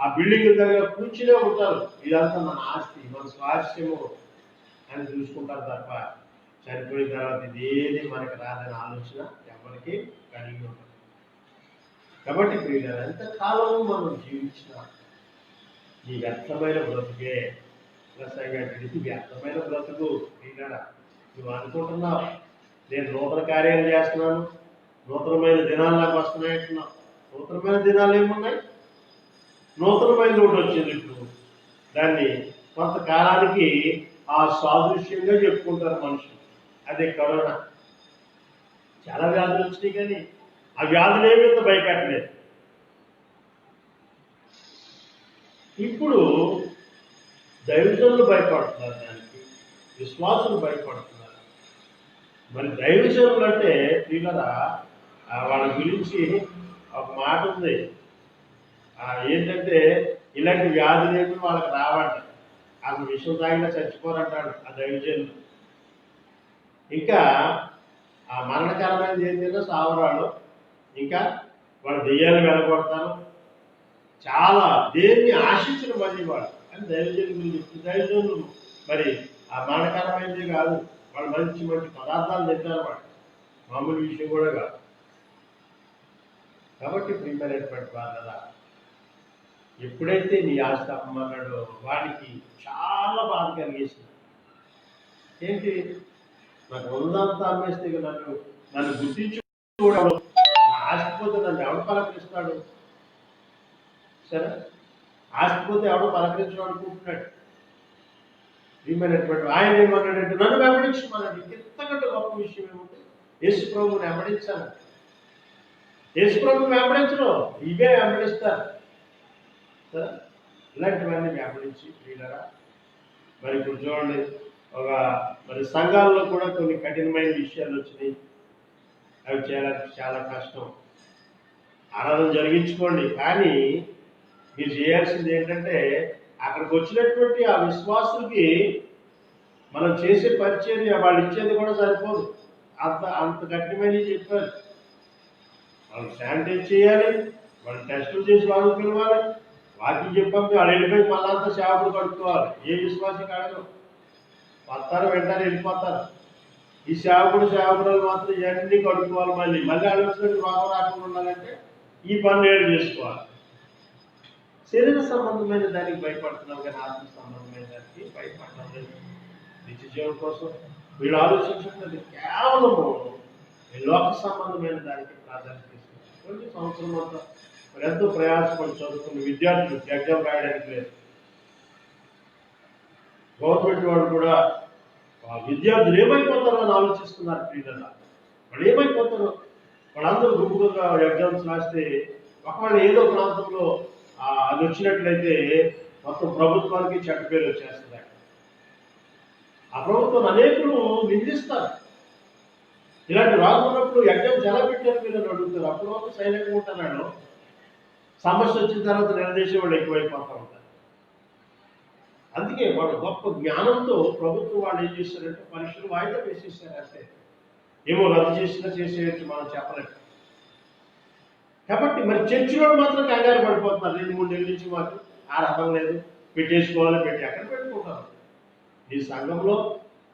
ఆ బిల్డింగ్ దగ్గర కూర్చునే ఉంటారు. ఇదంతా మన ఆస్తి, మన స్వాస్థ్యము అని చూసుకుంటారు తప్ప చనిపోయిన తర్వాత ఇదేది మనకి రాదని ఆలోచన ఎవరికి కలిగి ఉంటుంది. కాబట్టి ప్రియులారా, ఎంతకాలము మనం జీవించిన ఈ వ్యర్థమైన బ్రతుకే ఇది వ్యర్థమైన బ్రతుకు. ప్రియులారా, నువ్వు అనుకుంటున్నావు నేను నూతన కార్యాలు చేస్తున్నాను, నూతనమైన దినాలు నాకు వస్తున్నాయంటున్నావు. నూతనమైన దినాలు ఏమున్నాయి? నూతనమైన ఒకటి వచ్చింది ఇప్పుడు. దాన్ని కొంతకాలానికి ఆ సాదృశ్యంగా చెప్పుకుంటారు మనుషులు. అదే కరోనా. చాలా వ్యాధులు వచ్చినాయి, కానీ ఆ వ్యాధులు ఏమింత భయపెట్టలేదు. ఇప్పుడు దైవజనులు భయపడుతున్నారు, దానికి విశ్వాసులు భయపడుతున్నారు. మరి దైవజనులు అంటే ప్రియులరా, వాళ్ళ గురించి ఒక మాట ఉంది, ఏంటంటే ఇలాంటి వ్యాధులు ఏమి వాళ్ళకి రావంట. అసలు విషయం తాగినా చచ్చిపోరంటాడు ఆ దైవజనులు. ఇంకా ఆ మరణకరమైనది ఏంటంటే సావరాలు, ఇంకా వాళ్ళు దెయ్యాలు వెళ్ళగొడతారు. చాలా దేన్ని ఆశించిన మళ్ళీ వాళ్ళు అని దైవజనుల గురించి చెప్తుంది. దైవజనులు మరి ఆ మరణకరమైనది కాదు, వాళ్ళు మంచి మంచి పదార్థాలు తింటారు, వాళ్ళు మామూలు విషయం కూడా కాదు. కాబట్టి ప్రియమైనటువంటి వాళ్ళ ఎప్పుడైతే నీ ఆస్తి అమ్మన్నాడో వాడికి చాలా బాధ కలిగేసింది. ఏంటి, నాకు ఉన్నంతా అమ్మేస్తే నన్ను గుర్తించి కూడా నా ఆస్తిపోతే నన్ను ఎవడు పలకరిస్తాడు? సరే, ఆస్తిపోతే ఎవడు పలకరించడం అనుకుంటున్నాడు. ప్రియమైనటువంటి ఆయన ఏమన్నాడంటే నన్ను వెంబడించమన్నాడు. ఇంతకంటే గొప్ప విషయం ఏముంది? యేసు ప్రభువుని వెంబడించాను. యేసు ప్రభువుని వెంబడించడం ఇవే వెంబడిస్తారు. సరే, ఇలాంటివన్నీ వెంబడించి ప్రియులరా, మరి ఇప్పుడు చూడండి, మరి సంఘాల్లో కూడా కొన్ని కఠినమైన విషయాలు వచ్చినాయి. అవి చాలా చాలా కష్టం. ఆరాధన జరిగించుకోండి, కానీ మీరు చేయాల్సింది ఏంటంటే అక్కడికి వచ్చినటువంటి ఆ విశ్వాసులకి మనం చేసే పరిచర్య వాళ్ళు ఇచ్చేది కూడా సరిపోదు. అంత అంత కఠినమైన చెప్పారు. వాళ్ళు శానిటైజ్ చేయాలి, వాళ్ళు టెస్టులు చేసి వాళ్ళు పిలవాలి, వాకింగ్ చెప్పండి, వాళ్ళు వెళ్ళిపోయి మళ్ళా అంతా సేవకులు కడుక్కోవాలి. ఏ విశ్వాసం అడగరు, వస్తారు వెంటనే వెళ్ళిపోతారు. ఈ సేవకురాలు మాత్రం ఇవన్నీ కడుక్కోవాలి, మళ్ళీ మళ్ళీ అడిగినట్టు రోగం రాకుండా ఉండాలంటే ఈ పనులు ఏడు చేసుకోవాలి. శరీర సంబంధమైన దానికి భయపడుతున్నాం కానీ ఆత్మ సంబంధమైన దానికి భయపడడం లేదు. నిత్య జీవం కోసం వీళ్ళు ఆలోచించుకున్నది కేవలము ఈ లోక సంబంధమైన దానికి ప్రాధాన్యత ఇస్తున్నారు. కొన్ని సంవత్సరం అంతా మరి ఎంతో ప్రయాసపడి చదువుకున్న విద్యార్థులు ఎగ్జామ్ రాయడానికి లేదు. గవర్నమెంట్ వాళ్ళు కూడా విద్యార్థులు ఏమైపోతారో అని ఆలోచిస్తున్నారు. క్రీడల్లో వాళ్ళు ఏమైపోతారో, వాళ్ళందరూ గుంపుగా ఎగ్జామ్స్ రాస్తే ఒకవేళ ఏదో ప్రాంతంలో అది వచ్చినట్లయితే మొత్తం ప్రభుత్వానికి చెడ్డ పేరు వచ్చేస్తుంది. ఆ ప్రభుత్వం అనేకులు నిందిస్తారు. ఇలాంటి రాకున్నప్పుడు ఎగ్జామ్స్ ఎలా పెట్టారు మీరు అని అడుగుతారు. అప్పుడు వరకు సైలెంట్గా ఉంటున్నాడు. సమస్య వచ్చిన తర్వాత నిలదీసే వాళ్ళు ఎక్కువైపోతూ ఉంటారు. అందుకే వాళ్ళు గొప్ప జ్ఞానంతో ప్రభుత్వం వాళ్ళు ఏం చేస్తారంటే పరీక్షలు వాయిదా వేసేసారు. అంటే ఏమో రద్దు చేసినా చేసేయచ్చు, మనం చెప్పలేము. కాబట్టి మరి చర్చిలో మాత్రం కంగారు పడిపోతున్నారు. 2-3 నెలల నుంచి మాకు ఆరాధన లేదు, పెట్టేసుకోవాలి, పెట్టి ఎక్కడ పెట్టుకుంటారు. ఈ సంఘంలో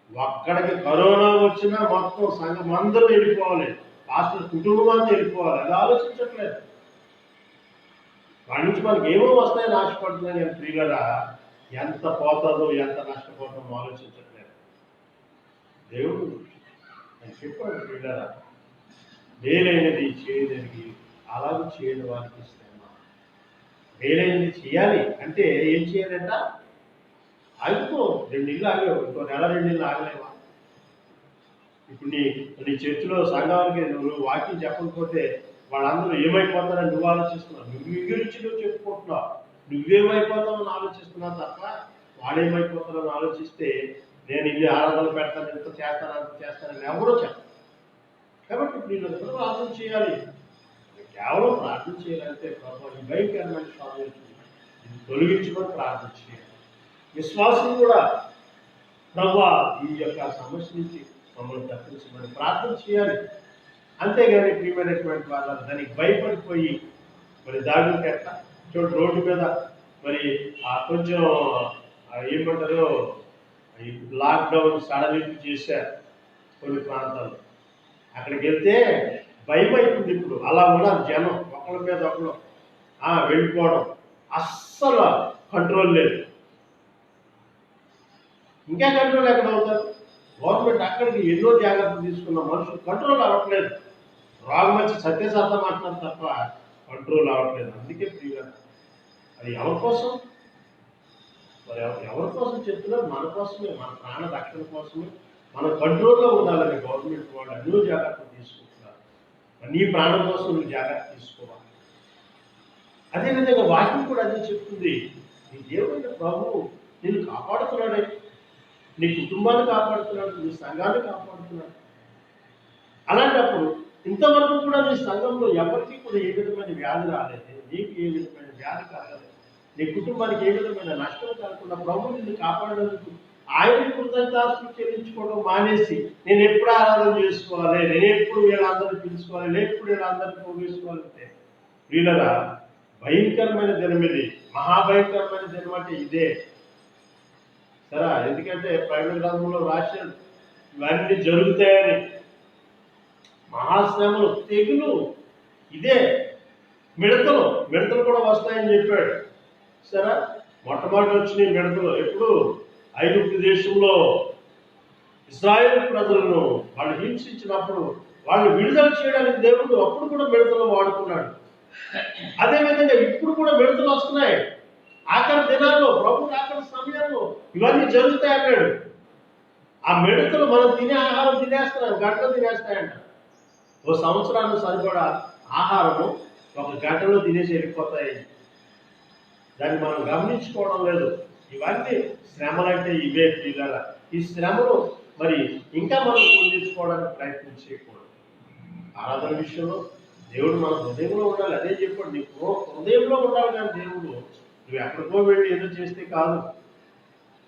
ఒక్కడికి కరోనా వచ్చినా మొత్తం సంఘం అందరూ వెళ్ళిపోవాలి, పాస్టర్ కుటుంబం అంతా వెళ్ళిపోవాలి, అది ఆలోచించట్లేదు. వాడి నుంచి మనకి ఏమో వస్తాయని ఆశపడుతున్నాయి కానీ ప్రియులరా ఎంత పోతుందో ఎంత నష్టపోతుందో ఆలోచించట్లేదు. దేవుడు అని చెప్పాడు, ప్రియులరా మేలైనది చేయడానికి అలాగే చేయడం వారికి ఇస్తామా. మేలైనది చేయాలి అంటే ఏం చేయాలంట? ఆగిపో, 2 నెలలు ఆగలేవు, ఇంకో నెల 2 నెలలు ఆగలేవా? ఇప్పుడు నీ చర్చిలో సంఘానికి నువ్వు వాక్యం చెప్పకపోతే వాళ్ళందరూ ఏమైపోతారని నువ్వు ఆలోచిస్తున్నావు. నీ గురించి నువ్వు చెప్పుకుంటున్నావు, నువ్వేమైపోతావు అని ఆలోచిస్తున్నావు తప్ప వాడేమైపోతారని ఆలోచిస్తే నేను ఇల్లు ఆరాధన పెడతాను, ఎంత చేస్తాను అంత చేస్తానని ఎవరో చెప్పాలి. కాబట్టి ఇప్పుడు ప్రార్థన చేయాలి. కేవలం ప్రార్థన చేయాలంటే ప్రభు ఈ భయంకరమైన స్వామి తొలగించుకొని ప్రార్థన చేయాలి. విశ్వాసం కూడా ప్రభు ఈ యొక్క సమస్య నుంచి మమ్మల్ని తప్పించమని ప్రార్థన చేయాలి. అంతేగాని ప్రియమైనటువంటి వాళ్ళు దానికి భయపడిపోయి మరి దాడులు ఎట్లా చూడండి, రోడ్డు మీద మరి కొంచెం ఏమంటారో లాక్డౌన్ సడలింపు చేశారు కొన్ని ప్రాంతాలు. అక్కడికి వెళ్తే భయం అయిపోయింది. ఇప్పుడు అలా ఉన్నారు జనం, ఒకళ్ళ మీద ఒకళ్ళు వెళ్ళిపోవడం, అస్సలు కంట్రోల్ లేదు. ఇంకా కంట్రోల్ ఎక్కడ అవుతారు? గవర్నమెంట్ అక్కడికి ఎన్నో జాగ్రత్తలు తీసుకున్న మనుషులు కంట్రోల్ అవ్వట్లేదు. రోగం వచ్చి సత్యసత్తా మాట్లాడు తప్ప కంట్రోల్ అవ్వట్లేదు. అందుకే ప్రియుగా అది ఎవరి కోసం? మరి ఎవరి కోసం చెప్తున్నారు? మన కోసమే, మన ప్రాణ రక్షణ కోసమే. మన కంట్రోల్లో ఉండాలని గవర్నమెంట్ వాళ్ళు ఎన్నో జాగ్రత్తలు తీసుకుంటున్నారు. నీ ప్రాణం కోసం నువ్వు జాగ్రత్త తీసుకోవాలి. అదేవిధంగా వాక్యం కూడా అదే చెప్తుంది. నీ దేవుడైన ప్రభువు నిన్ను కాపాడుతున్నాడే, నీ కుటుంబాన్ని కాపాడుతున్నాడు, నీ సంఘాన్ని కాపాడుతున్నాడు. అలాంటప్పుడు ఇంతవరకు కూడా నీ సంఘంలో ఎవరికి కూడా ఏ విధమైన వ్యాధి రాలేదు, నీకు ఏ విధమైన వ్యాధి కాలేదు, నీ కుటుంబానికి ఏ విధమైన నష్టం కలగకుండా ప్రభు నిన్ను కాపాడడానికి ఆయన కృతజ్ఞతాస్తులు చెల్లించుకోవడం మానేసి నేను ఎప్పుడు ఆరాధన చేసుకోవాలి, నేను ఎప్పుడు వీళ్ళందరినీ పిలుచుకోవాలి, నేను ఎప్పుడు వీళ్ళందరినీ పోగేసుకోవాలంటే వీళ్ళరా భయంకరమైన దినం ఇది. మహాభయంకరమైన దినం అంటే ఇదే సరే. ఎందుకంటే ప్రైవేట్ గ్రంథంలో రాశాడు ఇవన్నీ జరుగుతాయని. మహాశ్రమలు, తెగులు ఇదే. మిడతలు కూడా వస్తాయని చెప్పాడు. సరే, మొట్టమొదటి వచ్చినాయి మిడతలు ఎప్పుడు? ఐగుప్తు దేశంలో ఇశ్రాయేలు ప్రజలను వాళ్ళు హింసించినప్పుడు వాళ్ళు విడుదల చేయడానికి దేవుడు అప్పుడు కూడా మిడతలు వాడుకున్నాడు. అదేవిధంగా ఇప్పుడు కూడా మిడతలు వస్తున్నాయి. ఆఖరి దినాల్లో, ప్రభు ఆఖరి సమయంలో ఇవన్నీ జరుగుతాయి అన్నాడు. ఆ మిడతలు మనం తినే ఆహారం తినేస్తున్నాం, గంటలు తినేస్తాయంట. ఓ సంవత్సరానికి సరిపడా ఆహారము ఒక గంటలో తినేసి వెళ్ళిపోతాయి. దాన్ని మనం గమనించుకోవడం లేదు. ఇవన్నీ శ్రమలు అంటే ఇవే పిల్లల. ఈ శ్రమలు మరి ఇంకా మనం పొందించుకోవడానికి ప్రయత్నం చేయకూడదు. ఆరాధన విషయంలో దేవుడు మన హృదయంలో ఉండాలి. అదే చెప్పాడు, నీకు హృదయంలో ఉండాలి కానీ దేవుడు నువ్వు ఎక్కడికో వెళ్ళి ఏదో చేస్తే కాదు.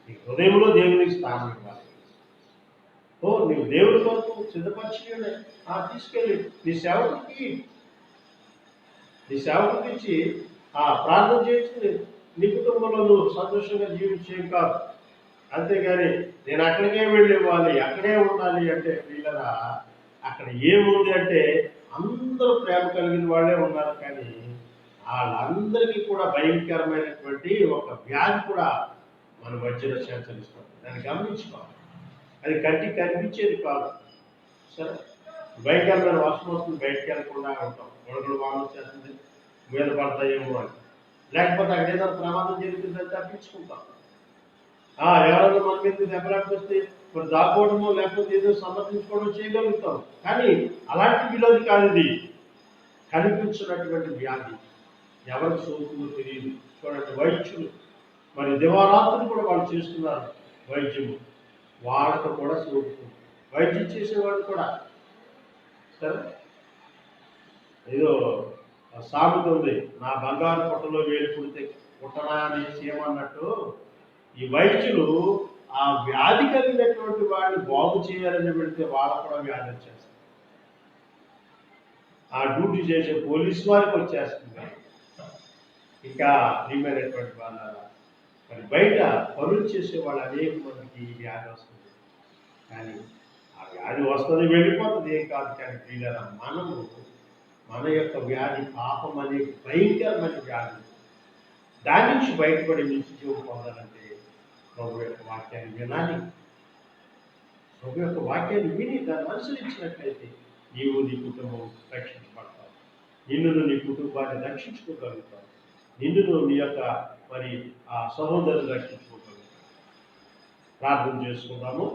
నీ హృదయంలో దేవునికి స్థానం ఇవ్వాలి. నీవు దేవుడి కొరకు సిద్ధపరిచి తీసుకెళ్ళి నీ సేవకుడికి ఇచ్చి ప్రార్థన చేయించి నీ కుటుంబంలో నువ్వు సంతోషంగా జీవించేం కాదు. అంతేగాని నేను అక్కడికే వెళ్ళి ఇవ్వాలి, అక్కడే ఉండాలి అంటే పిల్లరా, అక్కడ ఏముంది అంటే అందరూ ప్రేమ కలిగిన వాళ్ళే ఉన్నారు, కానీ వాళ్ళందరికీ కూడా భయంకరమైనటువంటి ఒక వ్యాధి కూడా మన మధ్యలో సంచరిస్తుంది. దాన్ని గమనించుకోవాలి. అది కంటికి కనిపించేది కాదు. సరే, భయంకరమైన వర్షం వస్తుంది, బయటకు వెళ్ళకుండా ఉంటాం. గొడవలు వాన వచ్చేస్తుంది, మీద పడతాయేమో అని. లేకపోతే అక్కడ ఏదైనా ప్రమాదం జరుగుతుందని తప్పించుకుంటాం. ఎవరైనా మన మీద దెబ్బలాంటి వస్తే మరి దాక్కోవడమో లేకపోతే ఏదో సమర్థించుకోవడం చేయగలుగుతాం. కానీ అలాంటి విలోది కాదు ఇది. కనిపించినటువంటి వ్యాధి ఎవరికి సోకుతుందో తెలియదు. చూడండి, వైద్యులు మరి దివారాత్రులు కూడా వాళ్ళు చేస్తున్నారు వైద్యము, వాళ్ళకు కూడా సోకుతుంది. వైద్యం చేసేవాళ్ళు కూడా. సరే, ఏదో సామెత ఉంది, నా బంగారు పుట్టలో వేలు పుడితే పుట్టనా అనేసి ఏమన్నట్టు, ఈ వైద్యులు ఆ వ్యాధి కలిగినటువంటి వాడిని బాగు చేయాలని పెడితే వాళ్ళకు కూడా వ్యాధి వచ్చేస్తుంది. ఆ డ్యూటీ చేసే పోలీసు వారికి వచ్చేస్తుంది. ఇంకా ప్రియమైనటువంటి వాళ్ళ మరి బయట పనులు చేసే వాళ్ళు అనేక మందికి ఈ వ్యాధి వస్తుంది. కానీ ఆ వ్యాధి వస్తుంది, వెళ్ళిపోతుంది, ఏం కాదు. కానీ ప్రియులారా, మన యొక్క వ్యాధి పాపం అనే భయంకరమైన వ్యాధి. దాని నుంచి బయటపడి నిత్య జీవం పొందాలంటే ప్రభు యొక్క వాక్యాన్ని వినాలి. ప్రభు యొక్క వాక్యాన్ని విని దాన్ని అనుసరించినట్లయితే నీవు నీ కుటుంబం రక్షించబడతావు. నిన్ను నీ కుటుంబాన్ని రక్షించుకోగలుగుతావు. నిన్ను నీ యొక్క మరి ఆ సహోదరులు రక్షించుకోగలుగుతావు. ప్రార్థన చేసుకుందాము.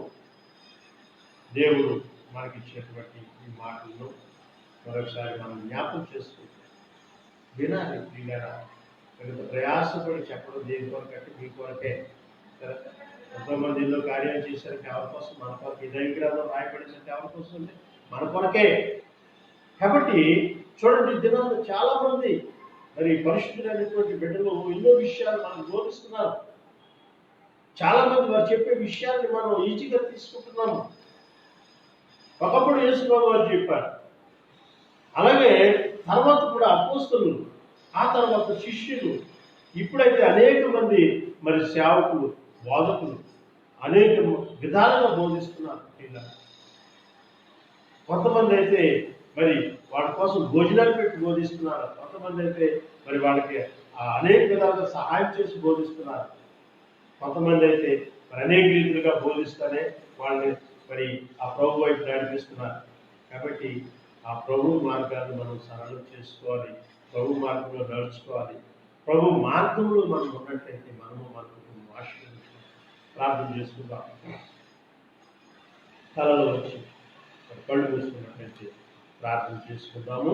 దేవుడు మనకిచ్చినటువంటి ఈ మాటలను మరొకసారి మనం జ్ఞాపకం చేసుకుంటాం. వినాలి ప్రియులారా. కొంత ప్రయాసపడి చెప్పడం దేని కొరకంటే మీ కొరకే. ఎంతోమంది ఎన్నో కార్యాలు చేశారు ఎవరి కోసం? మన కొరకు. ఈ దైవగ్రంథం రాయబడిన ఎవరి కోసం అంటే మన కొరకే. కాబట్టి చూడండి, దినాలు చాలా మంది మరి పరిశుద్ధులైనటువంటి బిడ్డలు ఎన్నో విషయాలు మనం బోధిస్తున్నారు. చాలా మంది వారు చెప్పే విషయాన్ని మనం ఈజీగా తీసుకుంటున్నాము. ఒకప్పుడు యేసుబాబు వారు చెప్పారు, అలాగే తర్వాత కూడా అపోస్తలులు, ఆ తర్వాత శిష్యులు, ఇప్పుడైతే అనేక మంది మరి సేవకులు, బోధకులు అనేక విధాలుగా బోధిస్తున్నారు. కొంతమంది అయితే మరి వాళ్ళ కోసం భోజనాలు పెట్టి బోధిస్తున్నారు. కొంతమంది అయితే మరి వాళ్ళకి అనేక విధాలుగా సహాయం చేసి బోధిస్తున్నారు. కొంతమంది అయితే మరి అనేక రీతులుగా బోధిస్తూనే వాళ్ళని మరి ఆ ప్రభు వైపు నడిపిస్తున్నారు. కాబట్టి ఆ ప్రభు మార్గాన్ని మనం సరళం చేసుకోవాలి. ప్రభు మార్గంలో నడుచుకోవాలి. ప్రభు మార్గంలో మనం ఉన్నట్లయితే మనము మన కుటుంబం ఆశీర్వదించాలి. ప్రార్థన చేసుకుందాం. తలలో వచ్చి కళ్ళు మూసుకున్నట్లయితే ప్రార్థన చేసుకుందాము.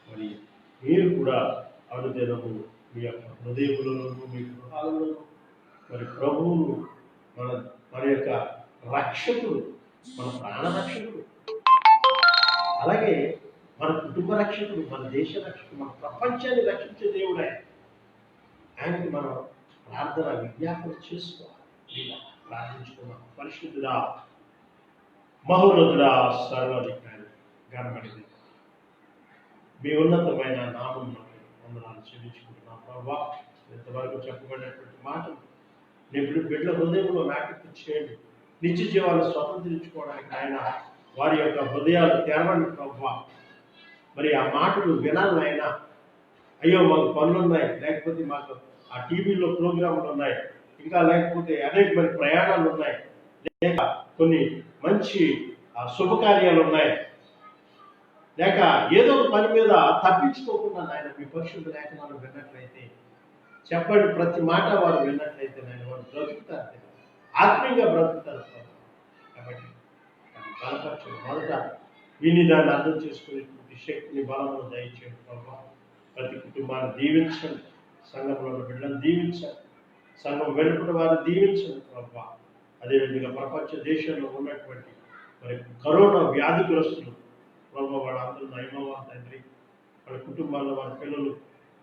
మరి మీరు కూడా అనుదినము మీ యొక్క హృదయములలోనూ మీ గృహాలలోనూ మరి ప్రభువును మన యొక్క రక్షకుడు, మన ప్రాణ రక్షకుడు, అలాగే మన కుటుంబ రక్షకుడు, మన దేశ రక్షకుడు, మన ప్రపంచాన్ని రక్షించే దేవుడే. ఆయనకి మనం ప్రార్థన విజ్ఞాపన చేసుకోవాలి. ప్రార్థించుకున్నాం. పరిశుద్ధుడా, మహోన్నతుడా, సర్వాధికారి, గణపతి, మీ ఉన్నతమైన నామమును వందనాలు చెల్లించుకుంటున్నాం. ప్రభువా, ఇంతవరకు చెప్పబడినటువంటి మాటలు నీ బిడ్డల హృదయంలో నాటింపు చేయండి. నిత్య జీవాన్ని స్వతంత్రించుకోవడానికి ఆయన వారి యొక్క హృదయాలు తెరవండి ప్రభువా. మరి ఆ మాటలు వినాలి ఆయన. అయ్యో మాకు పనులు ఉన్నాయి, లేకపోతే మాకు ఆ టీవీలో ప్రోగ్రాంలు ఉన్నాయి, ఇంకా లేకపోతే అనేక మరి ప్రయాణాలు ఉన్నాయి, లేక కొన్ని మంచి శుభకార్యాలు ఉన్నాయి, లేక ఏదో ఒక పని మీద తప్పించుకోకుండా ఆయన మీ పరిశుద్ధ లేఖనాలు విన్నట్లయితే, చెప్పండి ప్రతి మాట వారు విన్నట్లయితే నేను వారు బ్రతుకుతారు, ఆత్మీయంగా బ్రతుకుతారు. కాబట్టి బలపరచు. మొదట విని దాన్ని అర్థం చేసుకునేటువంటి శక్తిని, బలమును దయచేయండి ప్రభావ. ప్రతి కుటుంబాన్ని దీవించండి. సంఘంలో బిడ్డలను దీవించండి. సంఘం వెలుపటి వారిని దీవించండి ప్రభావ. అదేవిధంగా ప్రపంచ దేశంలో ఉన్నటువంటి మరి కరోనా వ్యాధిగ్రస్తులు ప్రభావ, వాళ్ళందరూ నయమవ్వాలి తండ్రి. వాళ్ళ కుటుంబాల్లో వారి పిల్లలు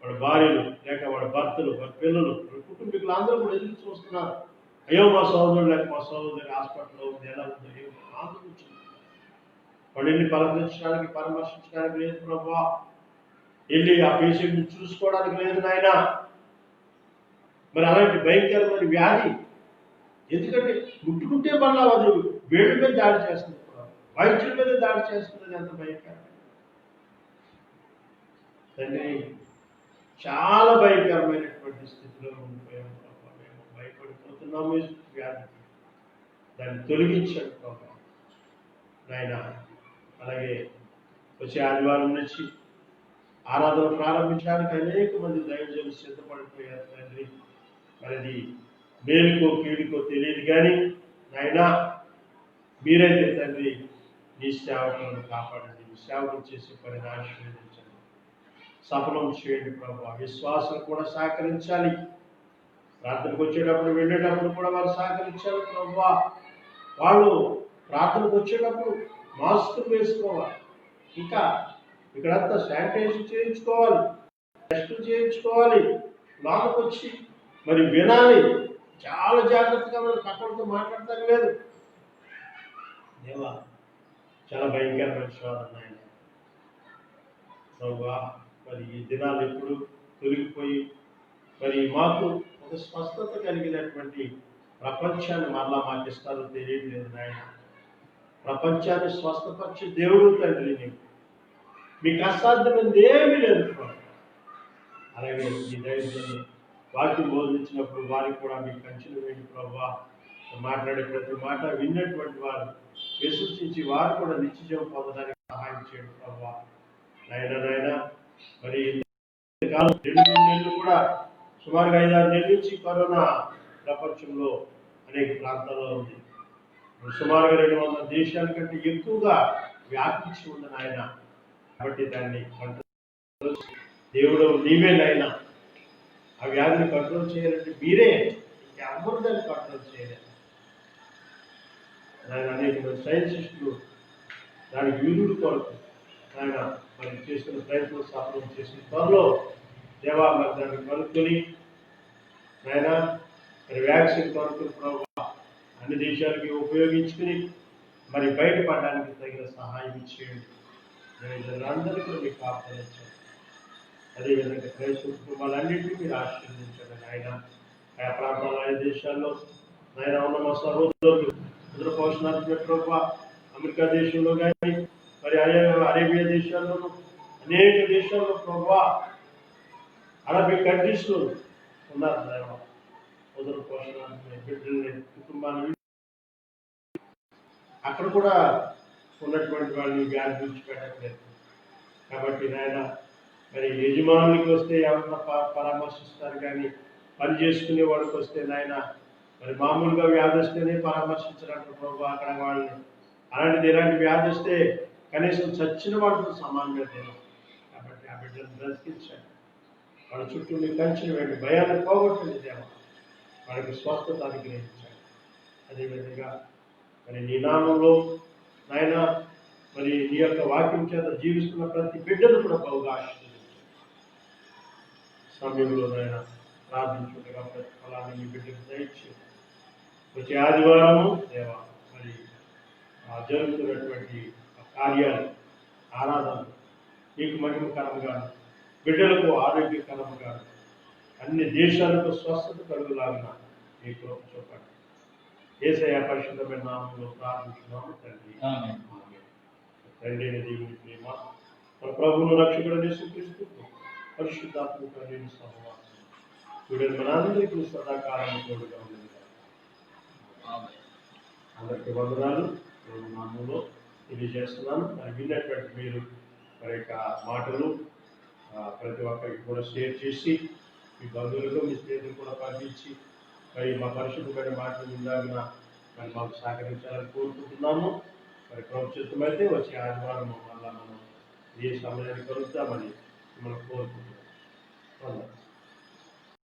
వాడి భార్యలు లేక వాడి భర్తలు, వాడి పిల్లలు, వాడి కుటుంబీకులు అందరూ కూడా ఎదురు చూస్తున్నారు. అయ్యో మా సోదరుడు లేక మా సోదరి హాస్పిటల్లో ఉంది, ఎలా ఉంది, అందరూ కూర్చున్నారు. వాడు వెళ్ళి పలకరించడానికి, పరామర్శించడానికి లేదు ప్రభువా, వెళ్ళి ఆ పేషెంట్ని చూసుకోవడానికి లేదు నాయన. మరి అలాంటి భయంకరమైన వ్యాధి, ఎందుకంటే ముట్టుకుంటే మళ్ళా అది వేడి మీద దాడి చేస్తుంది, వైద్యుల మీద దాడి చేస్తుంది. ఎంత భయంకరం తండ్రి, చాలా భయంకరమైనటువంటి స్థితిలో ఉండిపోయాము ప్రభావ. మేము భయపడిపోతున్నాము ఈ వ్యాధికి, దాన్ని తొలగించండి ప్రభావ నాయన. అలాగే వచ్చే ఆదివారం నుంచి ఆరాధన ప్రారంభించడానికి అనేక మంది దైవజనులు సిద్ధపడిపోయారు తండ్రి. మరిది మేలుకో కీడుకో తెలియదు కానీ నాయన, మీరైతే తండ్రి నీ సేవకులను కాపాడండి, మీ సేవకులు చేసే పనిని ఆశీర్వదించండి, సఫలం చేయండి ప్రభావ. విశ్వాసం కూడా సహకరించాలి, ప్రార్థనకు వచ్చేటప్పుడు వెళ్ళేటప్పుడు కూడా వారు సహకరించాలి ప్రభావ. వాళ్ళు ప్రార్థనకు వచ్చేటప్పుడు మాస్కులు వేసుకోవాలి, ఇంకా ఇక్కడంతా శానిటైజేషన్ చేయించుకోవాలి, టెస్టులు చేయించుకోవాలి, లోపలికి వచ్చి మరి వినాలి. చాలా జాగ్రత్తగా మనం పక్కలతో మాట్లాడతాం లేదు. దేవా, చాలా భయంకరమైన శోధన ఆయన ప్రభా. మరి ఈ దినాలు ఎప్పుడు తొలగిపోయి మరి మాకు ఒక స్వస్థత కలిగినటువంటి ప్రపంచాన్ని మరలా మాకు ఇస్తారో తెలియట్లేదు నాయన. ప్రపంచాన్ని స్వస్థపరిచే దేవుడు తండ్రి, మీకు అసాధ్యమైనది ఏమీ లేదు. అలాగే ఈ దైవజనులు వాక్యం బోధించినప్పుడు వారికి కూడా మీకు కంచెలు వేయండి ప్రభావ. మాట్లాడే ప్రతి మాట విన్నటువంటి వారు విశ్వసించి వారు కూడా నిత్యజీవం పొందడానికి సహాయం చేయండి ప్రభావ. నాయన మరి కాలం 2 నెలలు కూడా సుమారుగా 5-6 నెలల నుంచి కరోనా ప్రపంచంలో అనేక ప్రాంతాల్లో ఉంది. సుమారుగా 200 దేశాల కంటే ఎక్కువగా వ్యాపించి ఉంది నాయన. కాబట్టి దాన్ని కంట్రోల్ దేవుడు నీవే నాయన. ఆ వ్యాధిని కంట్రోల్ చేయాలంటే మీరే, ఇంకెవరు దాన్ని కంట్రోల్ చేయలేదు నాయన. అనేక మంది సైంటిస్టులు దానికి విరుడు కొరకు ఆయన మరి చేస్తున్న ప్రయత్నం సఫలం చేసిన త్వరలో దేవా మరి దాన్ని కనుక్కొని నాయన మరి వ్యాక్సిన్ కొరకు ప్రభావ అన్ని దేశాలకి ఉపయోగించుకుని మరి బయటపడడానికి తగిన సహాయం ఇచ్చేయండి. అందరికీ కూడా మీకు ఆహ్వానించండి. అదేవిధంగా క్రైస్తవ కుటుంబాలన్నింటినీ మీరు ఆశీర్వదించండి ఆయన. ఆయా ప్రాంతాల్లో, ఆయా దేశాల్లో నాయన ఉన్న మా సహోదరులు ఇతర పోషణాత్మక ప్రభావ అమెరికా దేశంలో కానీ మరి అరేబియా దేశాల్లోనూ అనేక దేశాల్లో ప్రభావ అరబిక్ కంట్రీస్లో ఉన్నారు నాయన. ఉదర పోషణాత్మక బిడ్డల్ని, కుటుంబాన్ని అక్కడ కూడా ఉన్నటువంటి వాళ్ళని వ్యాధి విడిచిపెట్టట్లేదు. కాబట్టి నాయన మరి యజమానునికి వస్తే ఎవరన్నా పరామర్శిస్తారు, కానీ పని చేసుకునే వాడికి వస్తే నాయన మరి మామూలుగా వ్యాధి వస్తేనే పరామర్శించాలంటారు ప్రభు. అక్కడ వాళ్ళని అలాంటిది ఇలాంటి వ్యాధి వస్తే కనీసం చచ్చిన వాళ్ళతో సమానంగా తినాలి. కాబట్టి ఆ బిడ్డను బ్రతికించండి, వాళ్ళ చుట్టూ మీ కంచెలు వేయండి, భయాన్ని పోగొట్టండి దేవ, వాళ్ళకి స్వస్థత అనుగ్రహించండి. అదేవిధంగా మరి నీ నామంలో నాయన మరి నీ యొక్క వాక్యం చేత జీవిస్తున్న ప్రతి బిడ్డను కూడా బహుగా ఆశీర్వదించండి. సమయంలో నాయన ప్రార్థించుకుంటా ప్రతి ఫలాన్ని మీ బిడ్డకు దయచేయండి. వచ్చే ఆదివారము దేవా మరి జరుగుతున్నటువంటి కార్యాలు, ఆరాధనలు మీకు మహిమకరంగా, బిడ్డలకు ఆరోగ్యకరంగా, అన్ని దేశాలకు స్వస్థత కలుగులాగా మీకు చూపండి. యేసయ్య పరిశుద్ధమైన నామంలో ప్రార్థిస్తున్నాము తండ్రి. తండ్రి దేవుని ప్రేమ, మన ప్రభువును రక్షకుడు యేసుక్రీస్తు పరిశుద్ధాత్మ తండ్రిని సహవాసం వీడు మనందరికీ సదాకాలం తోడుగా ఉంది. అందరికీ వందనాలు. నామంలో తెలియజేస్తున్నాను. మరి విన్నటువంటి మీరు మరి యొక్క మాటలు ప్రతి ఒక్కరికి కూడా షేర్ చేసి మీ బంధువులకు, మీ స్నేహితులు కూడా పంపించి మరి మా పరిశుభ్రమైన మాటలు విన్నాగిన మరి మాకు సహకరించాలని కోరుకుంటున్నాము. మరి ప్రభుత్వమైతే వచ్చే ఆదివారం మళ్ళా మనం ఏ సమయాన్ని కలుద్దామని మిమ్మల్ని కోరుకుంటున్నాం.